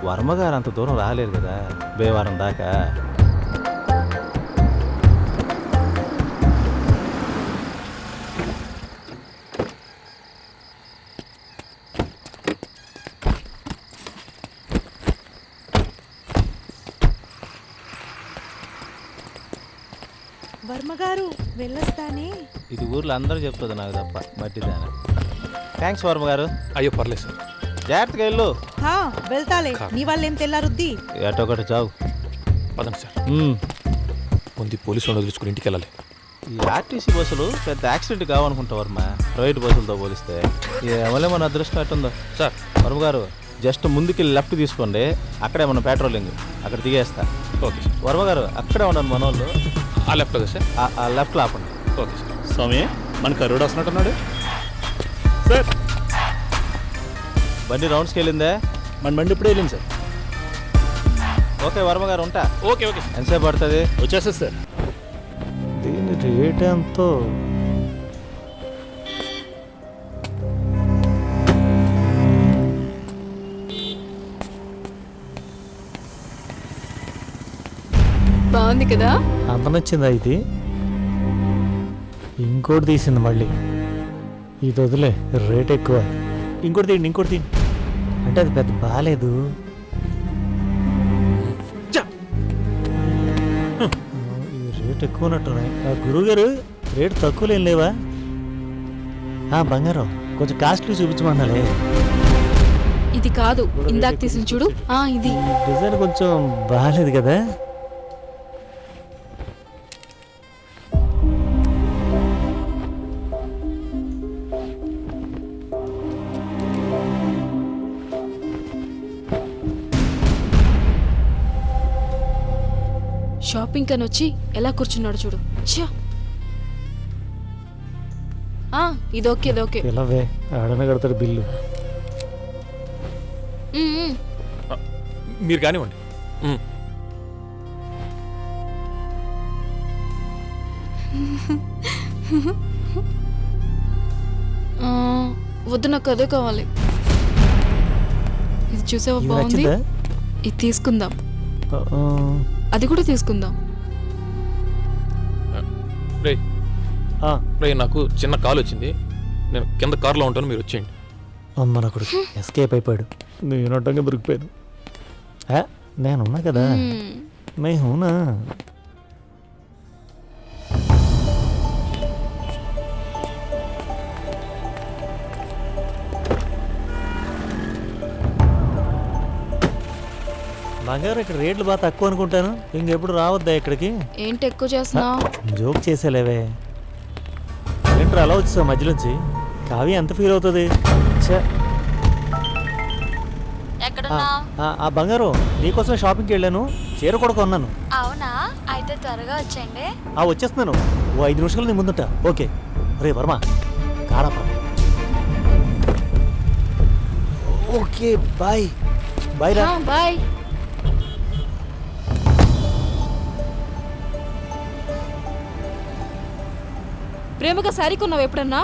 వర్మగారు అంత దూరం రాలేరు కదా బేవారం దాకా. వర్మ గారు వెళ్ళొస్తానే. ఇది ఊర్లో అందరూ చెప్తుంది, నాకు తప్ప మట్టిదాన. థ్యాంక్స్ వర్మ గారు. అయ్యో పర్లేదు సార్, జాగ్రత్తగా వెళ్ళు. వెళ్తాలే, నీ వాళ్ళేం తెల్లారుద్ది. ఎటొకటి చావు. పదండి సార్. ముందు పోలీసు వాళ్ళు వదిలించుకుని ఇంటికి వెళ్ళాలి. ఈ ఆర్టీసీ బస్సులు పెద్ద యాక్సిడెంట్ కావనుకుంటా వర్మ, ప్రైవేట్ బస్సులతో పోలిస్తే. ఏమలే మన అదృష్టం ఎట్టుందో. సార్ వర్మ గారు జస్ట్ ముందుకి లెఫ్ట్ తీసుకోండి, అక్కడే మన పెట్రోలింగ్, అక్కడ దిగేస్తా. Okay sir. వర్మ గారు అక్కడే ఉన్నాను మన వాళ్ళు. ఆ లెఫ్ట్లో కదా సార్? ఆ లెఫ్ట్లో ఆపండి. Okay sir. స్వామి, మన కరుడు వస్తున్నట్టున్నాడు సార్. బండి రౌండ్స్కి వెళ్ళిందే? మన బండి ఇప్పుడే వెళ్ళింది సార్. ఓకే వర్మ గారు ఉంటా. ఓకే ఓకే ఎంతసేపు పడుతుంది? వచ్చేస్తుంది సార్. దీని రేట్ ఎంతో? బాగుంది కదా? అంత నచ్చిందా ఇది? ఇంకోటి తీసింది మళ్ళీ. ఇది వదిలే, రేట్ ఎక్కువ. ఇంకోటి తీయండి, ఇంకోటి తీయండి. అంటే అది పెద్ద బాగాలేదు. ఈ రేట్ ఎక్కువ ఉన్నట్టున్నాయి. గురువు గారు రేట్ తక్కువలో ఏం లేవా? బంగారం కొంచెం కాస్ట్లీ చూపించమన్నాలే. ఇది కాదు, ఇందాక తీసిన చూడు. ఇది డిజైన్ కొంచెం బాగాలేదు కదా. షాపింగ్ కని వచ్చి ఎలా కూర్చున్నాడు చూడు. ఛా! ఇది ఓకే, ఇది ఓకే. పిల్లవే, ఆడనే కడతాడు బిల్లు. మీరు కానివ్వండి. వద్దు, నాకు అదే కావాలి. ఇది చూసావా, ఇవి బాగుంది. నచ్చిందా? ఇది తీసుకుందాం. అది కూడా తీసుకుందాం. రే నాకు చిన్న కాల్ వచ్చింది, నేను కింద కార్లో ఉంటాను, మీరు వచ్చేయండి. అమ్మ నా కొడుకు ఎస్కేప్ అయిపోయాడు. నేను అడ్డంగా దొరికిపోయాను. నేనున్నా కదా. నేనున్నా. బంగారం ఇక్కడ రేట్లు బాగా తక్కువ అనుకుంటాను. ఇంకెప్పుడు రావద్దా ఇక్కడికి? ఏంటి ఎక్కువ చేస్తున్నావు? జోక్ చేసేలేవే. ఏంట్రా అలా వచ్చేసావు మధ్యలోంచి? కావ్య ఎంత ఫీల్ అవుతుంది? ఆ బంగారం నీకోసమే షాపింగ్కి వెళ్ళాను, చీర కూడా కొన్నాను. అవునా? అయితే త్వరగా వచ్చేయండి. వచ్చేస్తున్నాను, ఓ 5 నిమిషాలు నీ ముందుట. ఓకే. రే వర్మ, కాడపా. Okay bye. బాయ్ రా. బాయ్. ప్రేమగా శారీ కొన్నావు ఎప్పుడన్నా?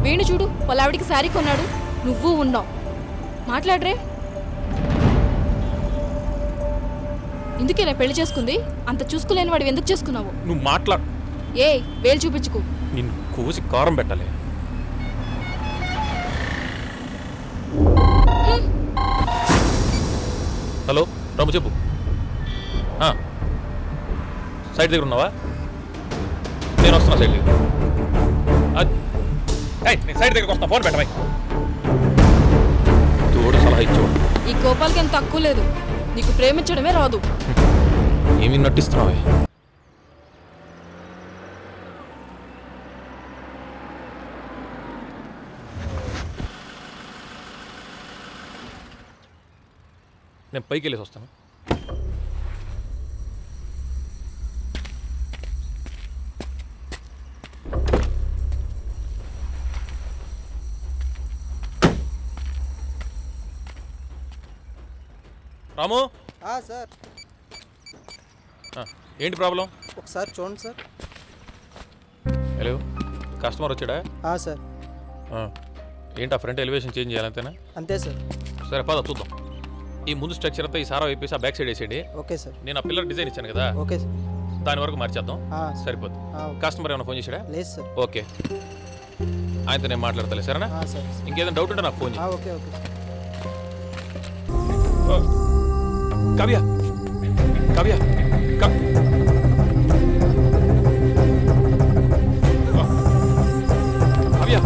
వేణు చూడు, వాళ్ళ ఆవిడికి శారీ కొన్నాడు, నువ్వు ఉన్నావు. మాట్లాడరే. ఇందుకేనా పెళ్లి చేసుకుంది? అంత చూసుకోలేని వాడు ఎందుకు చేసుకున్నావు? నువ్వు మాట్లాడు. వేలు చూపించుకో. నిన్ను కోసి కారం పెట్టాలి. హలో రాము, చెప్పు. సైడ్ దగ్గర ఉన్నావా? నేను వస్తున్నా సైడ్ దగ్గర. నేను సైడ్ దగ్గరకు వస్తున్నా, ఫోన్ పెట్టబాయ్. తోడు సలహా ఇచ్చేవాడు. ఈ కోపాలకి ఎంత తక్కువ లేదు. నీకు ప్రేమించడమే రాదు. ఏమి నటిస్తున్నావే? నేను పైకి వెళ్ళేసి వస్తాను. రాము. సార్ ఏంటి ప్రాబ్లం? ఒకసారి చూడండి సార్. హలో, కస్టమర్ వచ్చాడా? సార్. ఏంటి ఆ ఫ్రంట్ ఎలివేషన్ చేంజ్ చేయాలంతేనా? అంతే సార్. సరే పద చూద్దాం. ఈ ముందు స్ట్రక్చర్ అంతా ఈ సారా వేపేసి ఆ బ్యాక్ సైడ్ వేసేయండి. Okay sir. నేను ఆ పిల్లర్ డిజైన్ ఇచ్చాను కదా, ఓకే సార్. దాని వరకు మార్చేద్దాం. సరిపోద్ది. ఓకే. కస్టమర్ ఏమైనా ఫోన్ చేశాడా? లేదు సార్. ఓకే, ఆయనతో నేను మాట్లాడతాలే, సరేనా? సార్. ఇంకేదైనా డౌట్ ఉంటే నాకు ఫోన్ చేయి. Okay okay. కావ్య, కావ్య, కావ్య, కావ్య,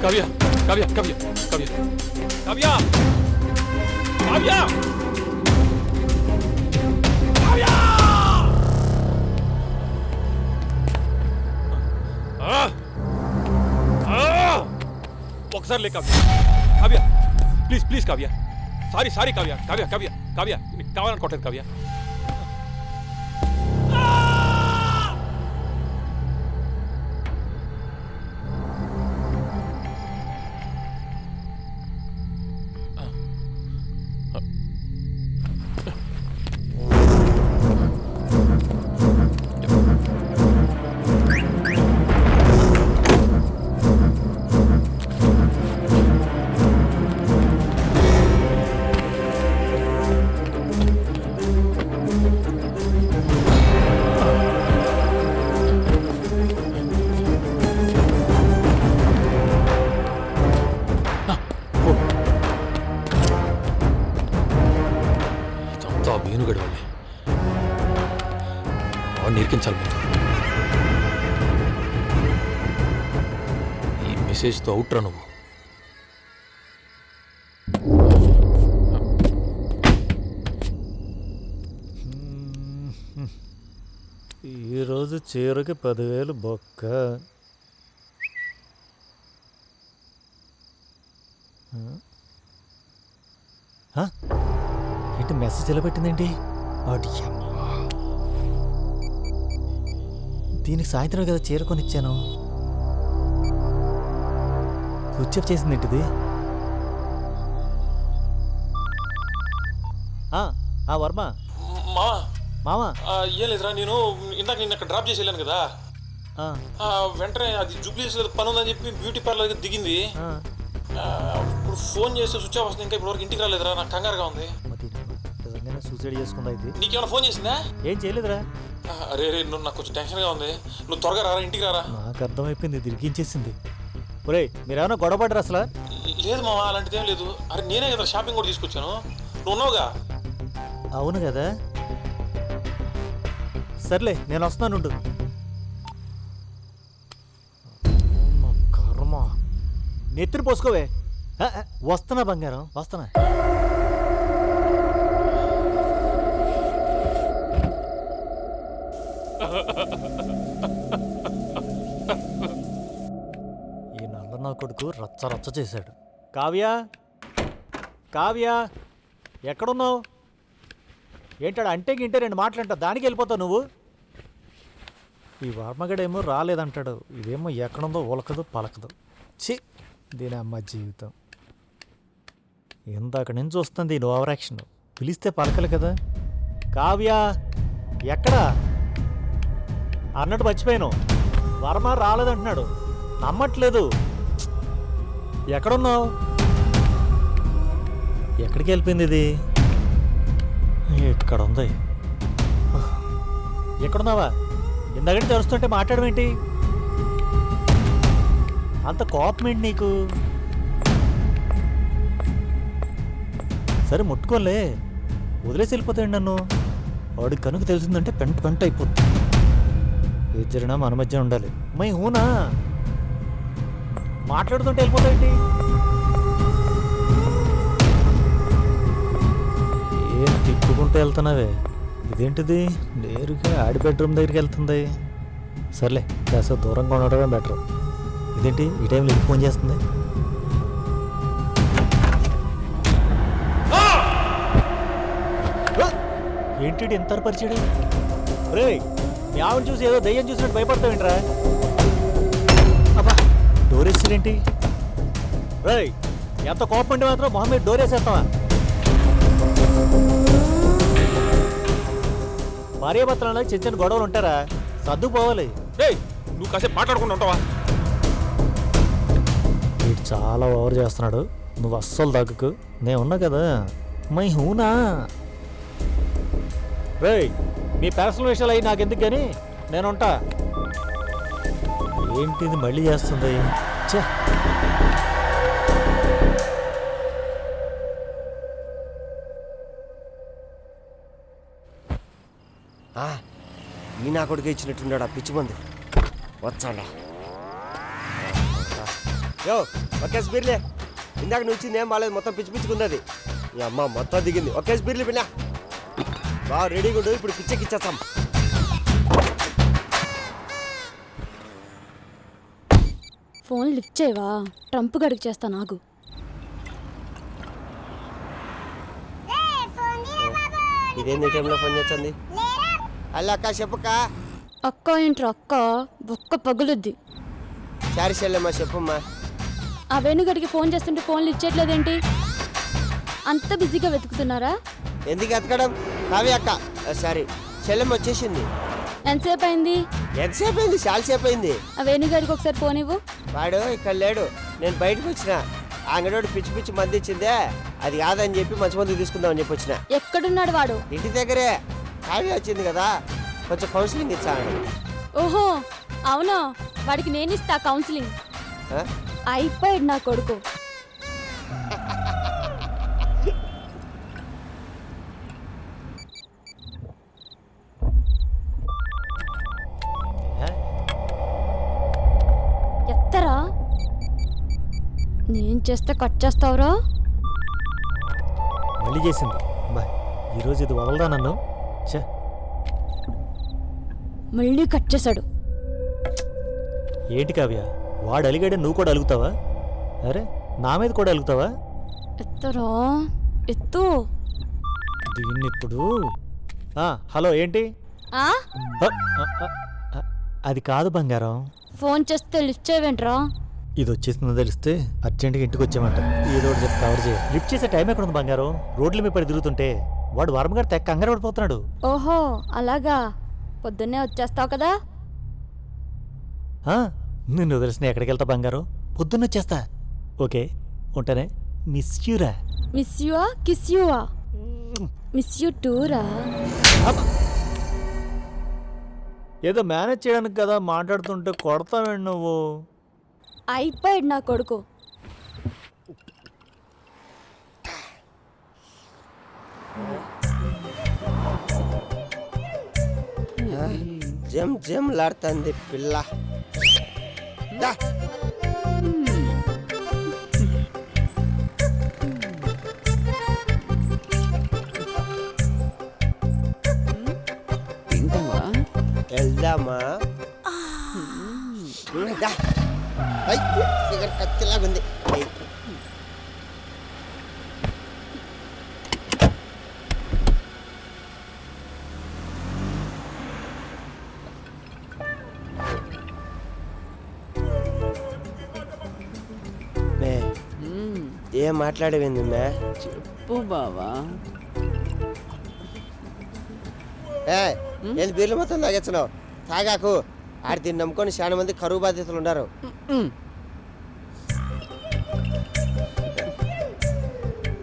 కావ్య, కావ్య, కావ్య, కావ్య, కావ్య, కావ్య. ఒకసారి లే Kavya, Kavya please please Kavya, sorry sorry Kavya, Kavya, Kavya, Kavya నీకు కావాలనుకోవట్లేదు కావ్య. ఆలకించాలి ముందు. ఈ మెసేజ్తో అవుట్రా నువ్వు. ఈరోజు చీరకి 10,000 బొక్క. హ? ఏంటి మెసేజ్ ఎలా పెట్టిందేంటి? వాటి అమ్మ. దీనికి సాయంత్రం కదా చీర కొనిచ్చాను. స్విచ్ ఆఫ్ చేసింది ఏంటిది? వర్మ మామా ఏం లేదురా, నేను ఇందాక నిన్న అక్కడ డ్రాప్ చేసి వెళ్ళాను కదా, వెంటనే అది జూబ్లీస్ పని ఉందని చెప్పి బ్యూటీ పార్లర్ దిగింది. ఇప్పుడు ఫోన్ చేస్తే స్విచ్ ఆఫ్ వస్తుంది. ఇంకా ఇప్పటివరకు ఇంటికి రాలేదురా, నాకు కంగారుగా ఉంది. నిజంగానే సూసైడ్ చేసుకుందా ఇది? నీకేమైనా ఫోన్ చేసిందా? ఏం చేయలేదురా. అరే నువ్వు నాకు కొంచెం టెన్షన్గా ఉంది. నువ్వు త్వరగా రారా, ఇంటికి రారా. నాకు అర్థమైపోయింది, తిరిగించేసింది. ఒరే మీరేమైనా గొడవ పడ్డరా అసలు? లేదు మామ, అలాంటిదేం లేదు. అరే నేనే కదా షాపింగ్ కూడా తీసుకొచ్చాను, నువ్వు ఉన్నావుగా. అవును కదా, సర్లే నేను వస్తున్నానుండు. కర్మ, నెత్తిని పోసుకోవే. వస్తున్నా బంగారం, వస్తున్నా. ఈ నల్ల నా కొడుకు రచ్చ రచ్చ చేశాడు. కావ్య, కావ్య ఎక్కడున్నావు? ఏంటాడు అంటే గింటే 2 మాటలంటా, దానికి వెళ్ళిపోతావు నువ్వు. ఈ వర్మగడేమో రాలేదంటాడు, ఇదేమో ఎక్కడుందో ఉలకదు పలకదు. ఛీ, దీని అమ్మ జీవితం. ఇందాక నుంచి వస్తుంది ఈ ఓవర్ యాక్షన్. పిలిస్తే పలకలు కదా. కావ్య ఎక్కడా అన్నట్టు మర్చిపోయాను. వర్మ రాలేదంటున్నాడు, నమ్మట్లేదు. ఎక్కడున్నావు? ఎక్కడికి వెళ్ళిపోయింది ఇది? ఇక్కడ ఉంది. ఎక్కడున్నావా? ఇందాక తెలుస్తుంటే మాట్లాడమేంటి? అంత కోపం ఏంటి నీకు? సరే ముట్టుకోలే, వదిలేసి వెళ్ళిపోతాయండి నన్ను. వాడికి కనుక తెలిసిందంటే పెంట పెంట అయిపోతుంది. ఏ జరిగినా మన మధ్య ఉండాలి. మై హూనా మాట్లాడుతుంటే వెళ్ళిపోతాయండి. ఏం తిప్పుకుంటూ వెళ్తున్నావే? ఇదేంటిది నేరుగా ఆడి బెడ్రూమ్ దగ్గరికి వెళ్తుంది. సర్లే కాస్త దూరంగా ఉండడమే బెటర్. ఇదేంటి ఈ టైంలో ఇది ఫోన్ చేస్తుంది? ఏంటి ఎంత పరిచయం? రే మీ ఆవిడ చూసి ఏదో దయ్యం చూసినట్టు భయపడతావేంట్రా? అబ్బా డోర్ వేసేదేంటి? రే ఎంత కోపం అంటే మాత్రం మొహం మీద డోర్ వేసేస్తావా? భార్యాభర్తలలో చిన్న చిన్న గొడవలు ఉంటారా? సర్దుకుపోవాలి. నువ్వు కాసేపు మాట్లాడకుండా ఉంటావా? వీడు చాలా ఓవర్ చేస్తున్నాడు. నువ్వు అస్సలు తగ్గుకు, నేను ఉన్నా కదా. మై హూనా. రే మీ పర్సనల్ విషయాలు అయ్యి నాకెందుకు కానీ నేనుంటా. ఏంటిది మళ్ళీ చేస్తుంది? ఛే, ఈ నా కొడుకు ఇచ్చినట్టున్నాడు ఆ పిచ్చి మంది. వచ్చాడా యో ఒకేసి బీర్లే. ఇందాక నువ్వు ఇచ్చింది ఏం బాగాలేదు, మొత్తం పిచ్చి పిచ్చుకుంది అది. ఈ అమ్మ మొత్తం దిగింది. ఒకేసి బీర్లే పిల్ల. బాగా రెడీగా ఉండు, ఇప్పుడు పిచ్చెక్కిచ్చేస్తాం. ఫోన్ లిఫ్ట్ చేయవా? ట్రంప్ గడికి చేస్తా నాకు. ఇదేంది టైంలో ఫోన్ చేస్తుంది? అల్ల అక్క చెప్పక్క. అక్క ఏంట్రా అక్క? ఒక్క పగులుద్ది. సారీ చెల్లెమ్మా చెప్పమ్మా. ఆ వేణుగడికి ఫోన్ చేస్తుంటే ఫోన్లు ఇచ్చేట్లేదేంటి? అంత బిజీగా వెతుకుతున్నారా? ఎందుకు ఎతకడం? కావ్య అక్క సారీ చెల్లెమ్మ వచ్చేసింది. ఎంతసేపు అయింది? ఎంతసేపు అయింది? చాలాసేపు అయింది. ఆ వేణుగడికి ఒకసారి ఫోన్ ఇవ్వు. వాడు ఇక్కడ లేడు, నేను బయటకు వచ్చిన. ఆ అంగడోడు పిచ్చి పిచ్చి మంది ఇచ్చిందే, అది కాదని చెప్పి మంచి మంది తీసుకుందామని చెప్పి వచ్చిన. ఎక్కడున్నాడు వాడు? ఇంటి దగ్గరే. కావ్య వచ్చింది కదా, కొంచెం కౌన్సిలింగ్ ఇచ్చాను. ఓహో అవునా? వాడికి నేను ఇస్తా కౌన్సిలింగ్. అయిపోయాడు నా కొడుకు. నేను చేస్తే కట్ చేస్తావురా? మళ్ళీ చేసింది బా, ఈరోజు ఇది వదలదా నన్ను. ఛే, మళ్ళీ కట్ చేశాడు. ఏంటి కావ్య, వాడు అలిగాడే నువ్వు కూడా అలుగుతావా? అరే నా మీద కూడా అలుగుతావా? ఎత్తరా ఎత్తు. దీన్ని ఇప్పుడు హలో ఏంటి? ఆ? అది కాదు బంగారం. ఫోన్ చేస్తే లిఫ్ట్ చేయవేంట్రా? ఇది వచ్చేసిందో తెలిస్తే అర్జెంట్గా ఇంటికి వచ్చామంట. ఏదో ఒకటి చెప్పి కవర్ చేయ. లిఫ్ట్ చేసే టైం ఎక్కడ ఉంది బంగారం? రోడ్ల మీద పడి తిరుగుతుంటే వాడు వర్మగారు తెక్క కంగారు పడిపోతున్నాడు. ఓహో అలాగా, పొద్దున్నే వచ్చేస్తావు కదా. నిన్ను వదిలేసిన ఎక్కడికి వెళ్తా బంగారం? పొద్దున్న వచ్చేస్తా. ఓకే ఉంటానే. మిస్ యూరా. మిస్ యూవా కిస్ యూవా? మిస్ యూ టూరా? ఏదో మేనేజ్ చేయడానికి కదా మాట్లాడుతుంటే కొడతావేంటి నువ్వు? అయిపోయాడు నా కొడుకు. జమ్ జమ్ లాడుతుంది పిల్ల. దా. వెళ్దామా? దా. ఐ, ఇక్కడ కత్తిలాగుంది. ఏం మాట్లాడేవింది మే? చెప్పు బావా. ఏంది బీర్లు మొత్తం తాగెచ్చినావు? తాగాకు. ఆడి దీన్ని నమ్ముకొని చాలా మంది కరువు బాధితులు ఉన్నారు.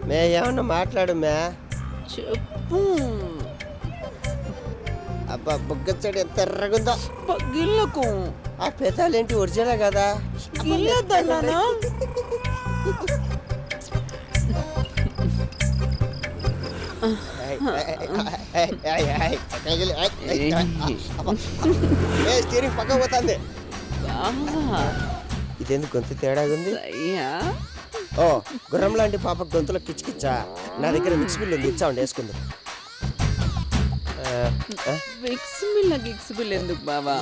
మే ఏమన్నా మాట్లాడు మే. చెప్పు. అబ్బా బుగ్గచ్చడి ఎంత ఎర్రగుందో. గిల్లకు ఆ పెదాలేంటి ఒరిజినల్ కదా? గిల్లొద్దన్నానా? స్టీరింగ్ పక్క పోతుంది. ఇదేందుకు గొంతు తేడాగా ఉంది? ఓ గుర్రం లాంటి పాప గొంతులో కిచ్కిచ్చా. నా దగ్గర మిక్స్ బిల్ ఉంది, ఇచ్చామండి వేసుకుందాం. గిక్స్ బిల్ ఎందుకు బావా?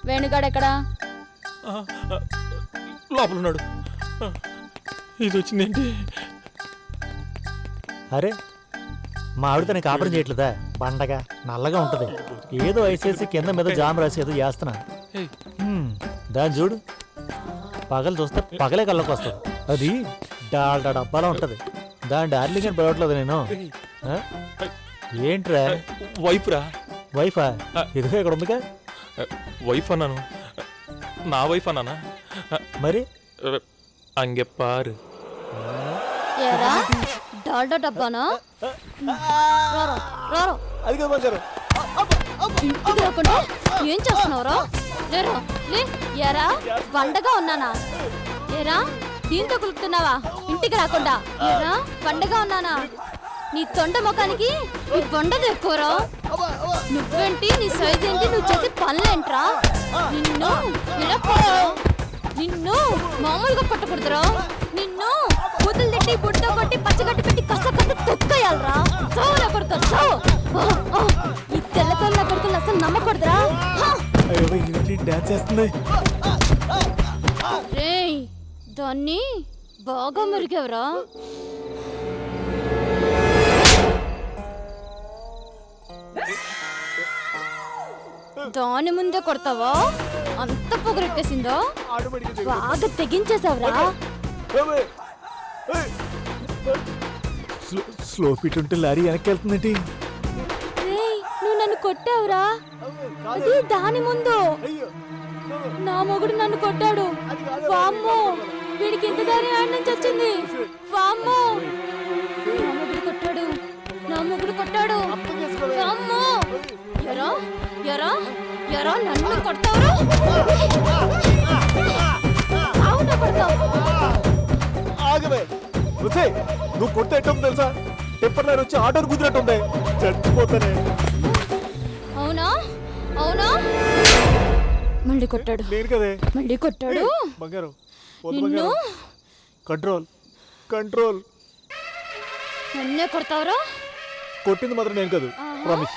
వేణుగాడు ఎక్కడా? లోపల ఉన్నాడు. ఇది వచ్చిందేంటి? అరే మా ఆవిడ తనకి కాపురం చేయట్లేదా? బండగా నల్లగా ఉంటది. ఏదో ఐసేసి కింద మీద జామ్ రాసి ఏదో చేస్తున్నా. దాన్ని చూడు, పగలు చూస్తే పగలే కళ్ళకి వస్తుంది. అది డాల్డా డబ్బాలో ఉంటది. దాని డార్లింగ్ అని పిలవట్లేదు నేను. ఏంట్రా? వైఫ్ రా. వైఫా? ఇదిగో ఇక్కడ ఉందిగా. వైఫ్ అన్నాను. నా వైఫ్ అన్నానా? మరి అంగెప్పారు. ఏరా డాల్డా డబ్బానా? అది కదా బంగారు. ఇంటికి రాకుండా ఏం చేస్తున్నావురా? లేరా లే. ఏరా వండగా ఉన్నానా? ఏరా దీంతో కులుపుతున్నావా? ఇంటికి రాకుండా. ఏరా వండగా ఉన్నానా? నీ తొండ ముఖానికి నీ బొండది ఎక్కువరా. నువ్వేంటి, నీ సైజ్ ఏంటి, నువ్వు చేసే పనులేంట్రా? నిన్ను ఇలా నిన్ను మామూలుగా పట్టకూడదురా. నిన్ను బూతులు తిట్టి బుడ్డ కొట్టి పచ్చగట్టి పెట్టి కస కస తొక్కయాలరా. సోలా కొడుతారు సో. ఈ తెల్లతోళ్ళ కొడుకులు అసలు నమ్మకూడదురా. డాన్స్ చేస్తుంది. రేయ్ దాన్ని బాగా మురిగావరా. దాని ముందే కొడతావా? అంత పొగరెట్టేసిందో. బాగా తెగించేసావురా. స్లో ఫీట్ ఉంటే లారీ వెనక్కి వెళ్తుందేంటి? నువ్వు నన్ను కొట్టావురా. అది దాని ముందు. నా మొగుడు నన్ను కొట్టాడు. వామ్మో, వీడికి ఇంత ధైర్యం ఆడి నుంచి వచ్చింది. వామ్మో, నా మొగుడు కొట్టాడు. నా మొగుడు కొట్టాడు. వామ్మో, ఎరా ఎరా ఎరా నన్ను కొడతావురా? అవునా కొడతావు? ఆగవే. వచ్చేయ్, నువ్వు కొడితే ఎట్టం తెలుసా? టెంపర్ లైన్ వచ్చి ఆటోని గుద్దినట్టుంది. చచ్చిపోతానే. అవునా అవునా మళ్ళీ కొట్టాడు, నేను కదే. మళ్ళీ కొట్టాడు. బంగారం వద్దు నిన్ను బంగారం. Control control. నన్నే కొడతావురా? కొట్టింది మాత్రం నేను కాదు, ప్రామిస్.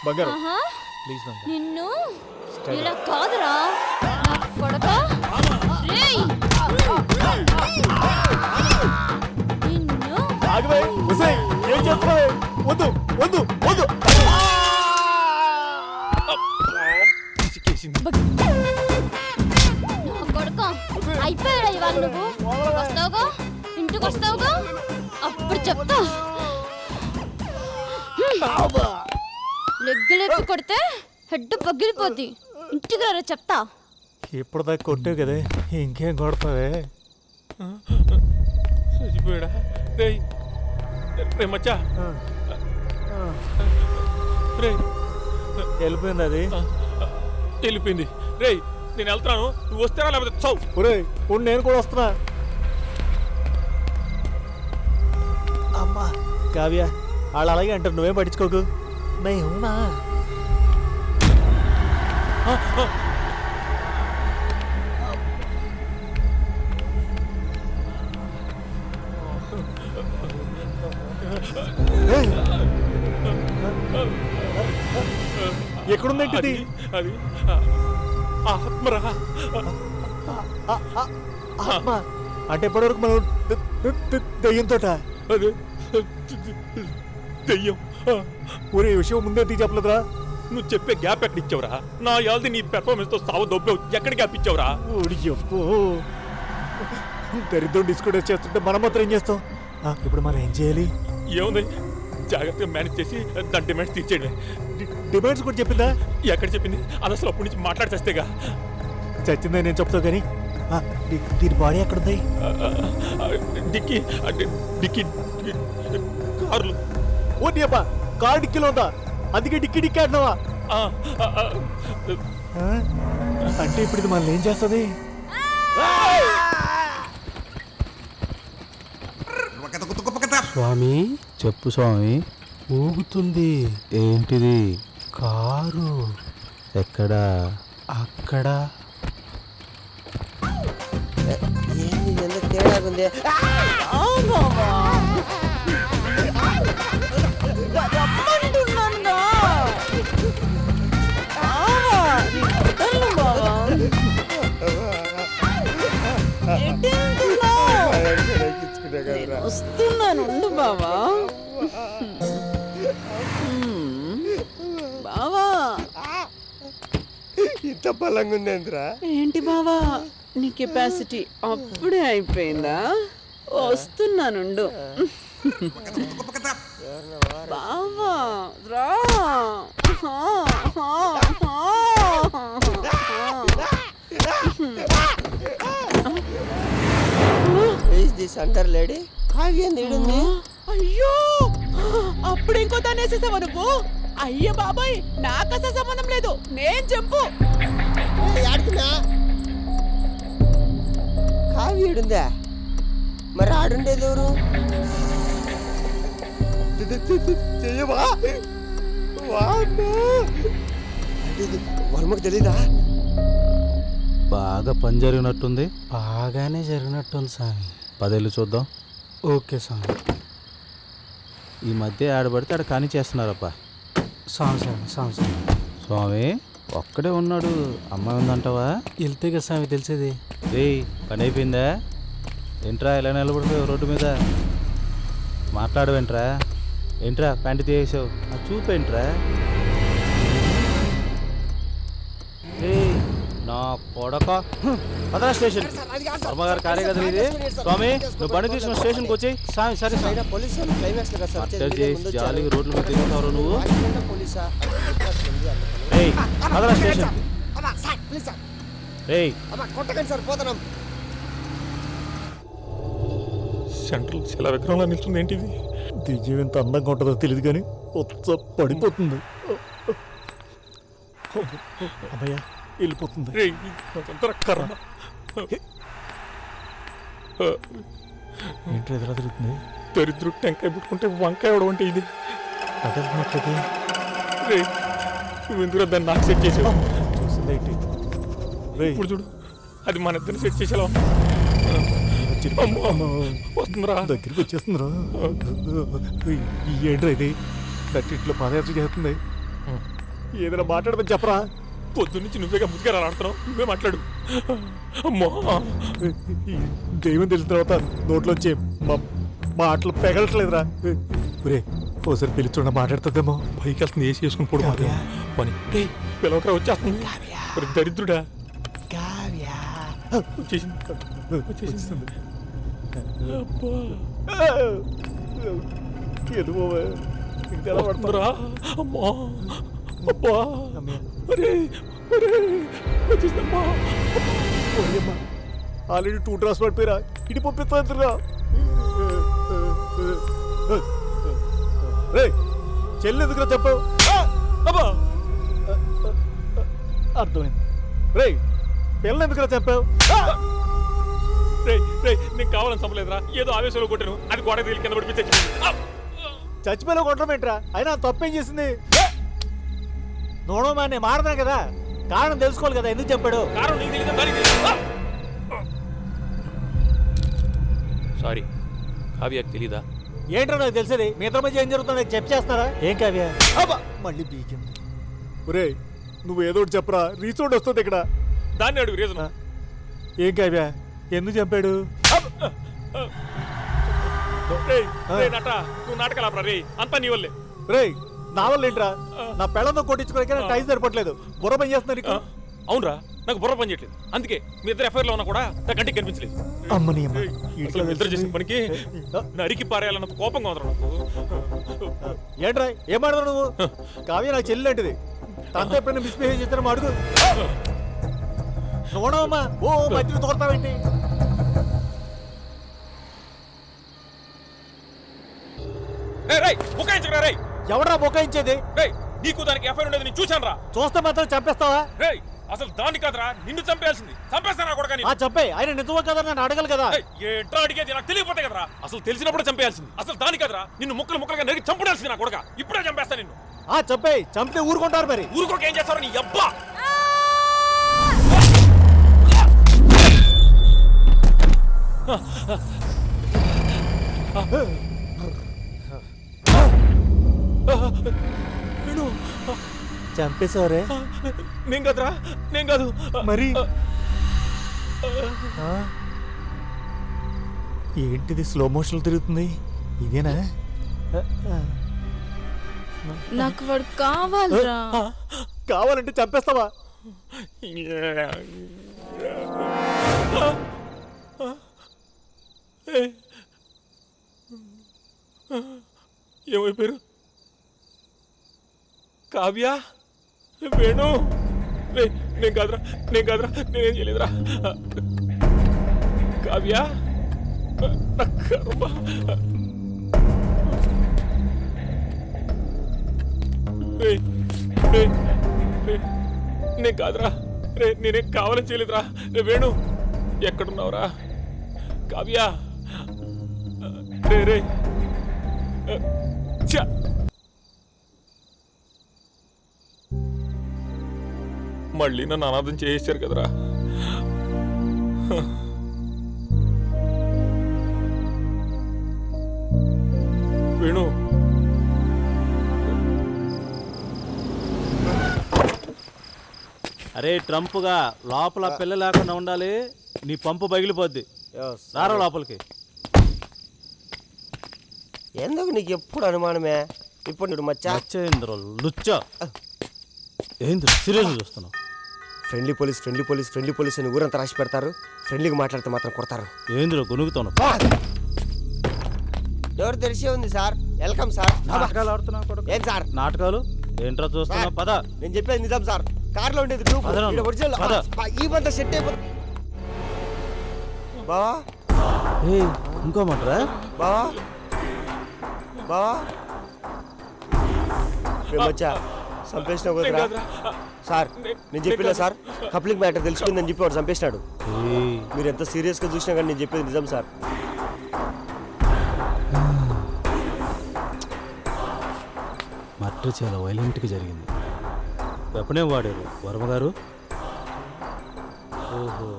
బంగారం ఆహా, ప్లీజ్ బంగారం. నిన్ను ఇలా కాదురా నా కొడక. రేయ్ నిన్ను ఆగవే. వచ్చేయ్, ఏం చేస్తున్నావే? వద్దు వద్దు వద్దు. పిసికేసింది. నా కొడక అయిపోయాడు ఇవాళ. నువ్వు వస్తావుగా, ఇంటికి వస్తావుగా, అప్పుడు చెప్తా. లెగ్గులేపి కొడితే హెడ్ పగిలిపోద్ది. ఇంటికి రా చెప్తా. ఇప్పటిదాకా కొట్టావు కదే, ఇంకేం కొడతావే? చచ్చిపోయాడా? రేయ్ రే మచ్చా, రే వెళ్ళిపోయింది అది. వెళ్ళిపోయింది. రేయ్ నేను వెళ్తున్నాను, నువ్వు వస్తారా లేకపోతే చౌ. ఒరేయ్ ఇప్పుడు నేను కూడా వస్తున్నా. అమ్మా కావ్య, వాళ్ళు అలాగే అంటారు, నువ్వేం పట్టించుకోకు. అవునా? ఎక్కడుందేంటిది? అది ఆత్మరా. ఆత్మ అంటే ఇప్పటివరకు మనం దెయ్యంతోట. అదే దెయ్యం. ఊరే విషయం ముందే తీ చెప్పలేదురా? నువ్వు చెప్పే గ్యాప్ ఎక్కడ ఇచ్చావురా? నా యాల్ది నీ పెర్ఫార్మెన్స్ తో సావు దొబ్బావు. ఎక్కడ గ్యాప్ ఇచ్చావురా? చెప్పు. దరిద్రం డిస్కౌంట్ చేస్తుంటే మనం మాత్రం ఏం చేస్తాం? ఇప్పుడు మనం ఏం చేయాలి? ఏముంది, జాగ్రత్తగా మేనేజ్ చేసి దాని డిమాండ్స్ తీర్చేయండి. డిమాండ్స్ కూడా చెప్పిందా? ఎక్కడ చెప్పింది? అది అసలు అప్పటి నుంచి మాట్లాడితేగా. చచ్చిందని నేను చెప్తావు కానీ దీని బాడీ ఎక్కడుంది? డిక్కీ డిక్కీ కార్లు. ఓ అబ్బా, కారు డిక్కీలో ఉందా? అందుకే డిక్కీ డిక్కీ అంటున్నావా? అంటే ఇప్పుడు ఇది మనల్ని ఏం చేస్తుంది? స్వామి చెప్పు స్వామి. ఊగుతుంది. ఏంటిది? కారు. ఎక్కడా? అక్కడ. ఏంది ఎంత తేడాగుంది? రమ్మంటున్నానుగా. వదలను బావా. ఎటు వెళ్తున్నావ్? నేను వస్తున్నాను, ఉండు బావా. బావా ఇంత బలంగా ఉందేంద్రా? ఏంటి బావా, నీ కెపాసిటీ అప్పుడే అయిపోయిందా? వస్తున్నానుండు. బావా రా. Is this under lady? Kavya నీడుంది. అయ్యో, అప్పుడు ఇంకో తనేసేసావా నువ్వు? అయ్య బాబాయ్, నాకు అసలు సంబంధం లేదు. నేను చెప్పు. ఆడుకున్నా కావ్యుడుందా? మరి ఆడుండేది ఎవరు? వర్మకు తెలీదా? బాగా పని జరిగినట్టుంది. బాగానే జరిగినట్టుంది స్వామి. 10 ఏళ్ళు చూద్దాం. ఓకే స్వామి. ఈ మధ్య ఆడబడితే ఆడ కాని చేస్తున్నారబ్బా. స్వామి స్వామి ఒక్కడే ఉన్నాడు, అమ్మాయి ఉందంటావా? వెళ్తే కదా స్వామి తెలిసేది. రేయ్ పని అయిపోయిందా? ఏంట్రా ఇలా నిలబడిపోయావు రోడ్డు మీద? మాట్లాడవేంట్రా? ఏంట్రా ప్యాంటు తీసేసావు? ఆ చూపేంట్రా? రేయ్ నా కొడక, పదరా స్టేషన్. వర్మగారు కారే కదా ఇది. స్వామి నువ్వు బండి తీసుకున్న స్టేషన్కి వచ్చి. స్వామి సరే స్వామి. పోలీసు క్లైమాక్స్ అట్టర్ చేసి జాలిగా రోడ్ల మీద తిరుగుతావు నువ్వు. పోలీసా? రేయ్ పదరా స్టేషన్. రేయ్ కొట్టకండి సార్, పోతున్నాం. సెంట్రల్ శిలా విగ్రహంలో నిల్చుంది ఏంటిది? దివ్యం ఎంత అందంగా ఉంటుందో తెలియదు కానీ పడిపోతుంది. అమ్మయ్య వెళ్ళిపోతుంది. రేయ్, అదంతా కర్మ. ఏంటి ఎదురు తిరుగుతుంది? దరిద్రుడు టెంకాయ పెట్టుకుంటే వంకాయ అవడం అంటే ఇది. అదనట్లకి రేయ్, నువ్వు ఎందుకు దాన్ని నాకు సెట్ చేసావు? చూసింది ఏంటి? రేయ్, ఇప్పుడు చూడు, అది మన ఇద్దరిని సెట్ చేసేలా ఉంది. అమ్మో, వస్తుందిరా. దగ్గరికి వచ్చేస్తుందిరా. ఏంట్రా ఇది? కట్టిట్లో పాదయాత్ర చేస్తుంది. ఏదైనా మాట్లాడమని చెప్పరా. పొద్దున్నుంచి నువ్వేగా ముద్దుగా ఆడుతున్నావు, నువ్వే మాట్లాడు. అమ్మో, దైవం తెలిసిన తర్వాత నోట్లోంచి మాటలు పెగలట్లేదురా. ఒరే, ఓసారి పిలుచుండ మాట్లాడుతుందేమో. పైకి వెళ్తుంది, ఏసి వేసుకుని పొడి మాట పని. పిలవకరా, వచ్చేస్తుంది. మరి దరిద్రుడా వచ్చేసింది. అబ్బా, ఇంకా పడుతుందిరా. అమ్మా, అబ్బా, వచ్చేసిందమ్మా. Already 2 dross పడిపోయిరా. ఇటు పంపిస్తా. రే, చెల్లి ఎందుకురా చెప్పావు? అర్థమైంది. రే, పిల్లలు ఎందుకురా చెప్పావు? నేను కావాలని చంపలేదురా, ఏదో ఆవేశంలో కొట్టాను. అది గోడ తగిలి కింద పడిపోయి చచ్చిపోయింది. చచ్చిపోయిన కొట్టడం ఏంట్రా? అయినా తప్పేం చేసింది? నోడమా, నేను మారదాను కదా, కారణం తెలుసుకోవాలి కదా. ఎందుకు చెప్పాడు? కారణం నీకు తెలియదు, దానికి సారీ, కావ్యకి తెలీదా? ఏంట్రా నాకు తెలిసేది? మీ ఇద్దరి మధ్య ఏం జరుగుతుందో నాకు చెప్పి చేస్తారా? ఏం కావ్య? మళ్ళీ బీకింది. ఒరే, నువ్వు ఏదో ఒకటి చెప్పరా, రీసౌండ్ వస్తుంది ఇక్కడ. దాన్ని అడుగు రీజన్. ఏం కావ్య? ఎందుకు చంపాడు? నట, నువ్వు నాటకాలు ఆపరా రే, అంతా నీ వల్లే. రే, నా వల్ల ఏంట్రా? నా పెళ్ళంతో కొట్టించుకోవడానికి టైం సరిపట్లేదు. బుర్ర పని చేస్తున్నారు నీకు. అవునరా, నాకు బుర్ర పని చేయట్లేదు. అందుకే మీ ఇద్దరు ఎఫ్ఐఆర్ లో ఉన్నా కూడా నా కంటికి కనిపించలేదు. అమ్మని ఇద్దరు చేసిన పనికి నరికి పారేయాలన్నంత కోపంగా ఉందరా నాకు. ఏంట్రా ఏం మాడతావు నువ్వు? కావ్య నాకు చెల్లి లాంటిది. తనతో ఎప్పుడైనా మిస్బిహేవ్ చేస్తారో అడుగు. నోడమ్మా, ఓ మధ్యలో తోడతావేంటి? ఎవడరా బొకాయించేది? నీకు దానికి ఎఫ్ఐఆర్ ఉండేది నేను చూశాను రా. చూస్తే మాత్రం చంపేస్తావా? అసలు దాన్ని కాదురా, నిన్ను చంపేయాల్సింది. చంపేస్తానా కూడా? చెప్పే, ఆయన నిజమో కదా నన్ను అడగలు కదా. ఎట్లా అడిగేది నాకు తెలియకపోతే కదరా. అసలు తెలిసినప్పుడు చంపేయాల్సింది. అసలు దాని కదరా, నిన్ను ముక్కలు ముక్కలుగా నరికి చంపడాల్సింది నా కొడుక. ఇప్పుడే చంపేస్తా నిన్ను. చెప్పే, చంపితే ఊరుకుంటారు మరి. ఊరుకోక ఏం చేస్తారో నీ అబ్బా. చంపేశావరే? నేను కదరా, నేను కాదు మరి. ఏంటిది స్లో మోషన్ తిరుగుతుంది? ఇదేనా? నాకు వాడు కావాలరా. కావాలంటే చంపేస్తావా? ఏమైపోయారు? కావ్య, వేణు, నేను కాదురా, నేనేం చేయలేదురా. కావ్య, నా కర్మ. నేను కాదురా, నేనేం కావాలని చేయలేదురా. వేణు, ఎక్కడున్నావురా? కావ్య, రే చ. మళ్ళీ నన్ను అనాథం చేసేశారు కదరా. వేణు, అరే ట్రంప్గా లోపల పిల్ల లేకుండా ఉండాలి. నీ పంపు పగిలిపోద్ది. రారా లోపలికి. ఎందుకు నీకు ఎప్పుడు అనుమానమే? ఇప్పుడు నువ్వు మచ్చేంద్ర లుచ్చా ఏంద్ర సీరియస్ చూస్తున్నావు? ఫ్రెండ్లీ పోలీస్ అని ఊరంతా రాసి పెడతారు. ఫ్రెండ్లీగా మాట్లాడితే మాత్రం కొడతారు. ఏంద్ర గొనుగుతున్నావు? డోర్ తెరిచే ఉంది సార్. Welcome sir. నాటకాలు ఆడుతున్నావు కొడుకు. ఏం సార్ నాటకాలు? ఏంట్రా చూస్తున్నావు? పద. నేను చెప్పేది నిజం సార్. కార్లో ఉండేది గ్రూప్. ఈ బంత సెట్ అయిపోతుంది. బావా, ఇంకో మాటరా బావా, బావా వచ్చా చంపేసినావు కదరా సార్. నేను చెప్పినా సార్, కప్లింగ్ మ్యాటర్ తెలుసుకుందని చెప్పి వాడు చంపేసినాడు. మీరు ఎంత సీరియస్గా చూసినా కానీ నేను చెప్పేది నిజం సార్. మర్డర్ చాలా వైలెంట్గా జరిగింది. వెపనేం వాడారు వర్మ గారు? ఓహో,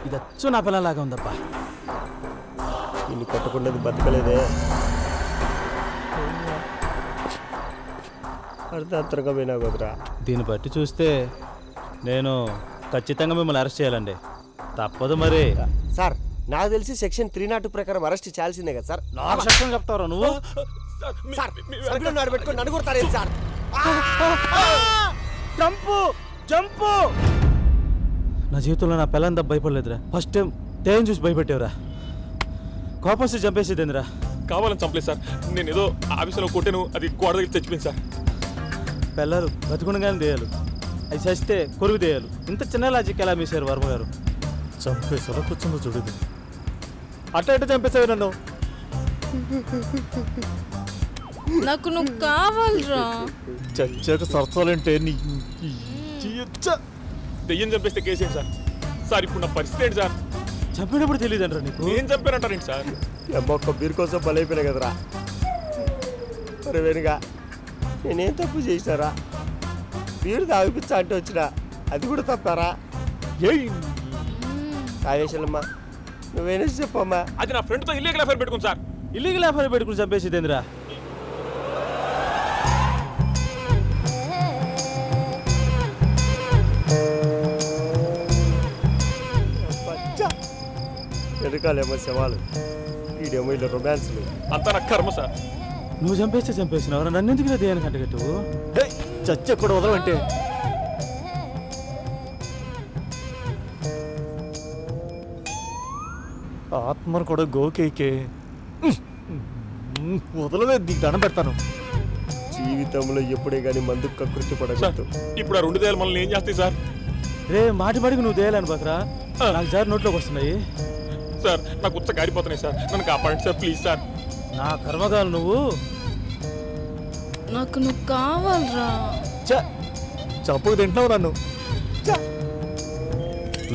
ఇది అచ్చు నా పిల్లలాగా ఉందబ్బా. ఇన్ని కొట్టకుండా బతకలేదే. అర్ధాంతరంగా పోయినా కుదరా. దీన్ని బట్టి చూస్తే నేను ఖచ్చితంగా మిమ్మల్ని అరెస్ట్ చేయాలండి. తప్పదు మరి. సార్ నాకు తెలిసి సెక్షన్ 302 ప్రకారం అరెస్ట్ చేయాల్సిందే కదా సార్. నాకు సెక్షన్ చెప్తారా నువ్వు? సార్ సభ్యులను నడబెట్టుకొని నన్ను కొడతారేంటి సార్? Jump jump! నా జీవితంలో నా పిల్లంతా భయపడలేదురా. ఫస్ట్ టైం తేయం చూసి భయపెట్టేవరా. కోపం వస్తే చంపేసేదేందిరా. కావాలని చంపలేదు సార్. నేను ఏదో ఆఫీసులో కొట్టాను, అది గోడ దగ్గర చచ్చిపోయింది సార్. పిల్లలు బతుకుండగానే దేయాలు, అది చస్తే కొరుగు దేయాలు. ఇంత చిన్న లాజిక్ ఎలా మీసారు వర్మ గారు? చంపేసారా కూర్చుందో చూడదు. అట్లా ఎట్లా చంపేసావు నన్ను? నాకు నువ్వు కావాలరా. చచ్చాక సరసాలంటే నీ దెయ్యం చంపేస్తే కేసేంటి సార్? సార్ ఇప్పుడు నా పరిస్థితి ఏంటి సార్? చంపినప్పుడు తెలియదంటారా నీకు? నేను చంపానంటారేంటి సార్? ఒక్క బీర్ కోసం బలైపోయినా కదరా. మరి వెనుగా నేనేం తప్పు చేసినారా? బీరు తాగిపిచ్చా అంటే వచ్చినా అది కూడా తప్పారా? కావేశాలమ్మా నువ్వేనా చెప్పమ్మా. అది నా ఫ్రెండ్తో ఇల్లీగల్ అఫైర్ పెట్టుకుంది సార్. ఇల్లీగల్ అఫైర్ పెట్టుకుని చంపేసేదేందిరా? వెనకాలేమో శవాలు, ఈడేమో ఇలా రొమాన్స్లు. అంతా నా కర్మ సార్. నువ్వు చంపేస్తే చంపేసినావు. నన్ను ఎందుకు దేయానికి అంటగట్టు? చచ్చి ఎక్కడ వదలమంటే ఆత్మను కూడా గోకేకే వదలలేదు. నీకు దండం పెడతాను. జీవితంలో ఎప్పుడే కానీ మందుకు కకృతి పడగలదు. ఇప్పుడు ఆ 2 దేయాలు మనల్ని ఏం చేస్తాయి సార్? రే మాటి మాటికి నువ్వు దేయాలని బకరా. నాకు జారి నోట్లోకి వస్తున్నాయి సార్. నాకు ఉత్స కారిపోతున్నాయి సార్. నన్ను కాపాడండి సార్, ప్లీజ్ సార్. నా కర్మగాలు నువ్వు. నాకు నువ్వు కావాలరా. చంపుకు తింటున్నావు నన్ను.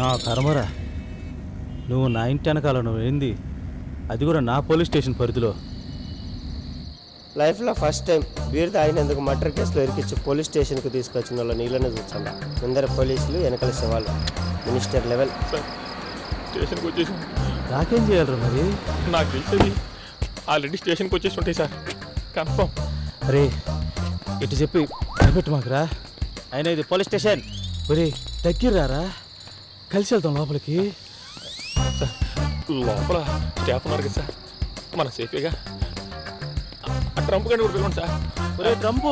నా కర్మరా. నువ్వు నా ఇంటి వెనకాల నువ్వు ఏంది, అది కూడా నా పోలీస్ స్టేషన్ పరిధిలో. లైఫ్లో ఫస్ట్ టైం బీరు తాగినందుకు మర్డర్ కేసులో ఇరికిచ్చి పోలీస్ స్టేషన్కు తీసుకొచ్చిన వాళ్ళ నీళ్ళని చూసండి. ముందర పోలీసులు, వెనకాల శవాలు. Minister level. సార్ స్టేషన్కి వచ్చేసి నాకేం చేయాలరా మరి? నాకు తెలిసేది ఆల్రెడీ స్టేషన్కి వచ్చేసి ఉంటాయి సార్, కన్ఫర్మ్. అరే ఇటు చెప్పి భయపెట్టు మాకురా. అయినా ఇది పోలీస్ స్టేషన్. ఒరే దగ్గరరా, కలిసి వెళ్తాం లోపలికి. సార్ లోపల స్టాఫ్ ఉన్నారు కదా సార్, మన సేఫేగా. ఆ ట్రంప్ గారిని కూడా పిలవండి సార్. ఒరే ట్రంపు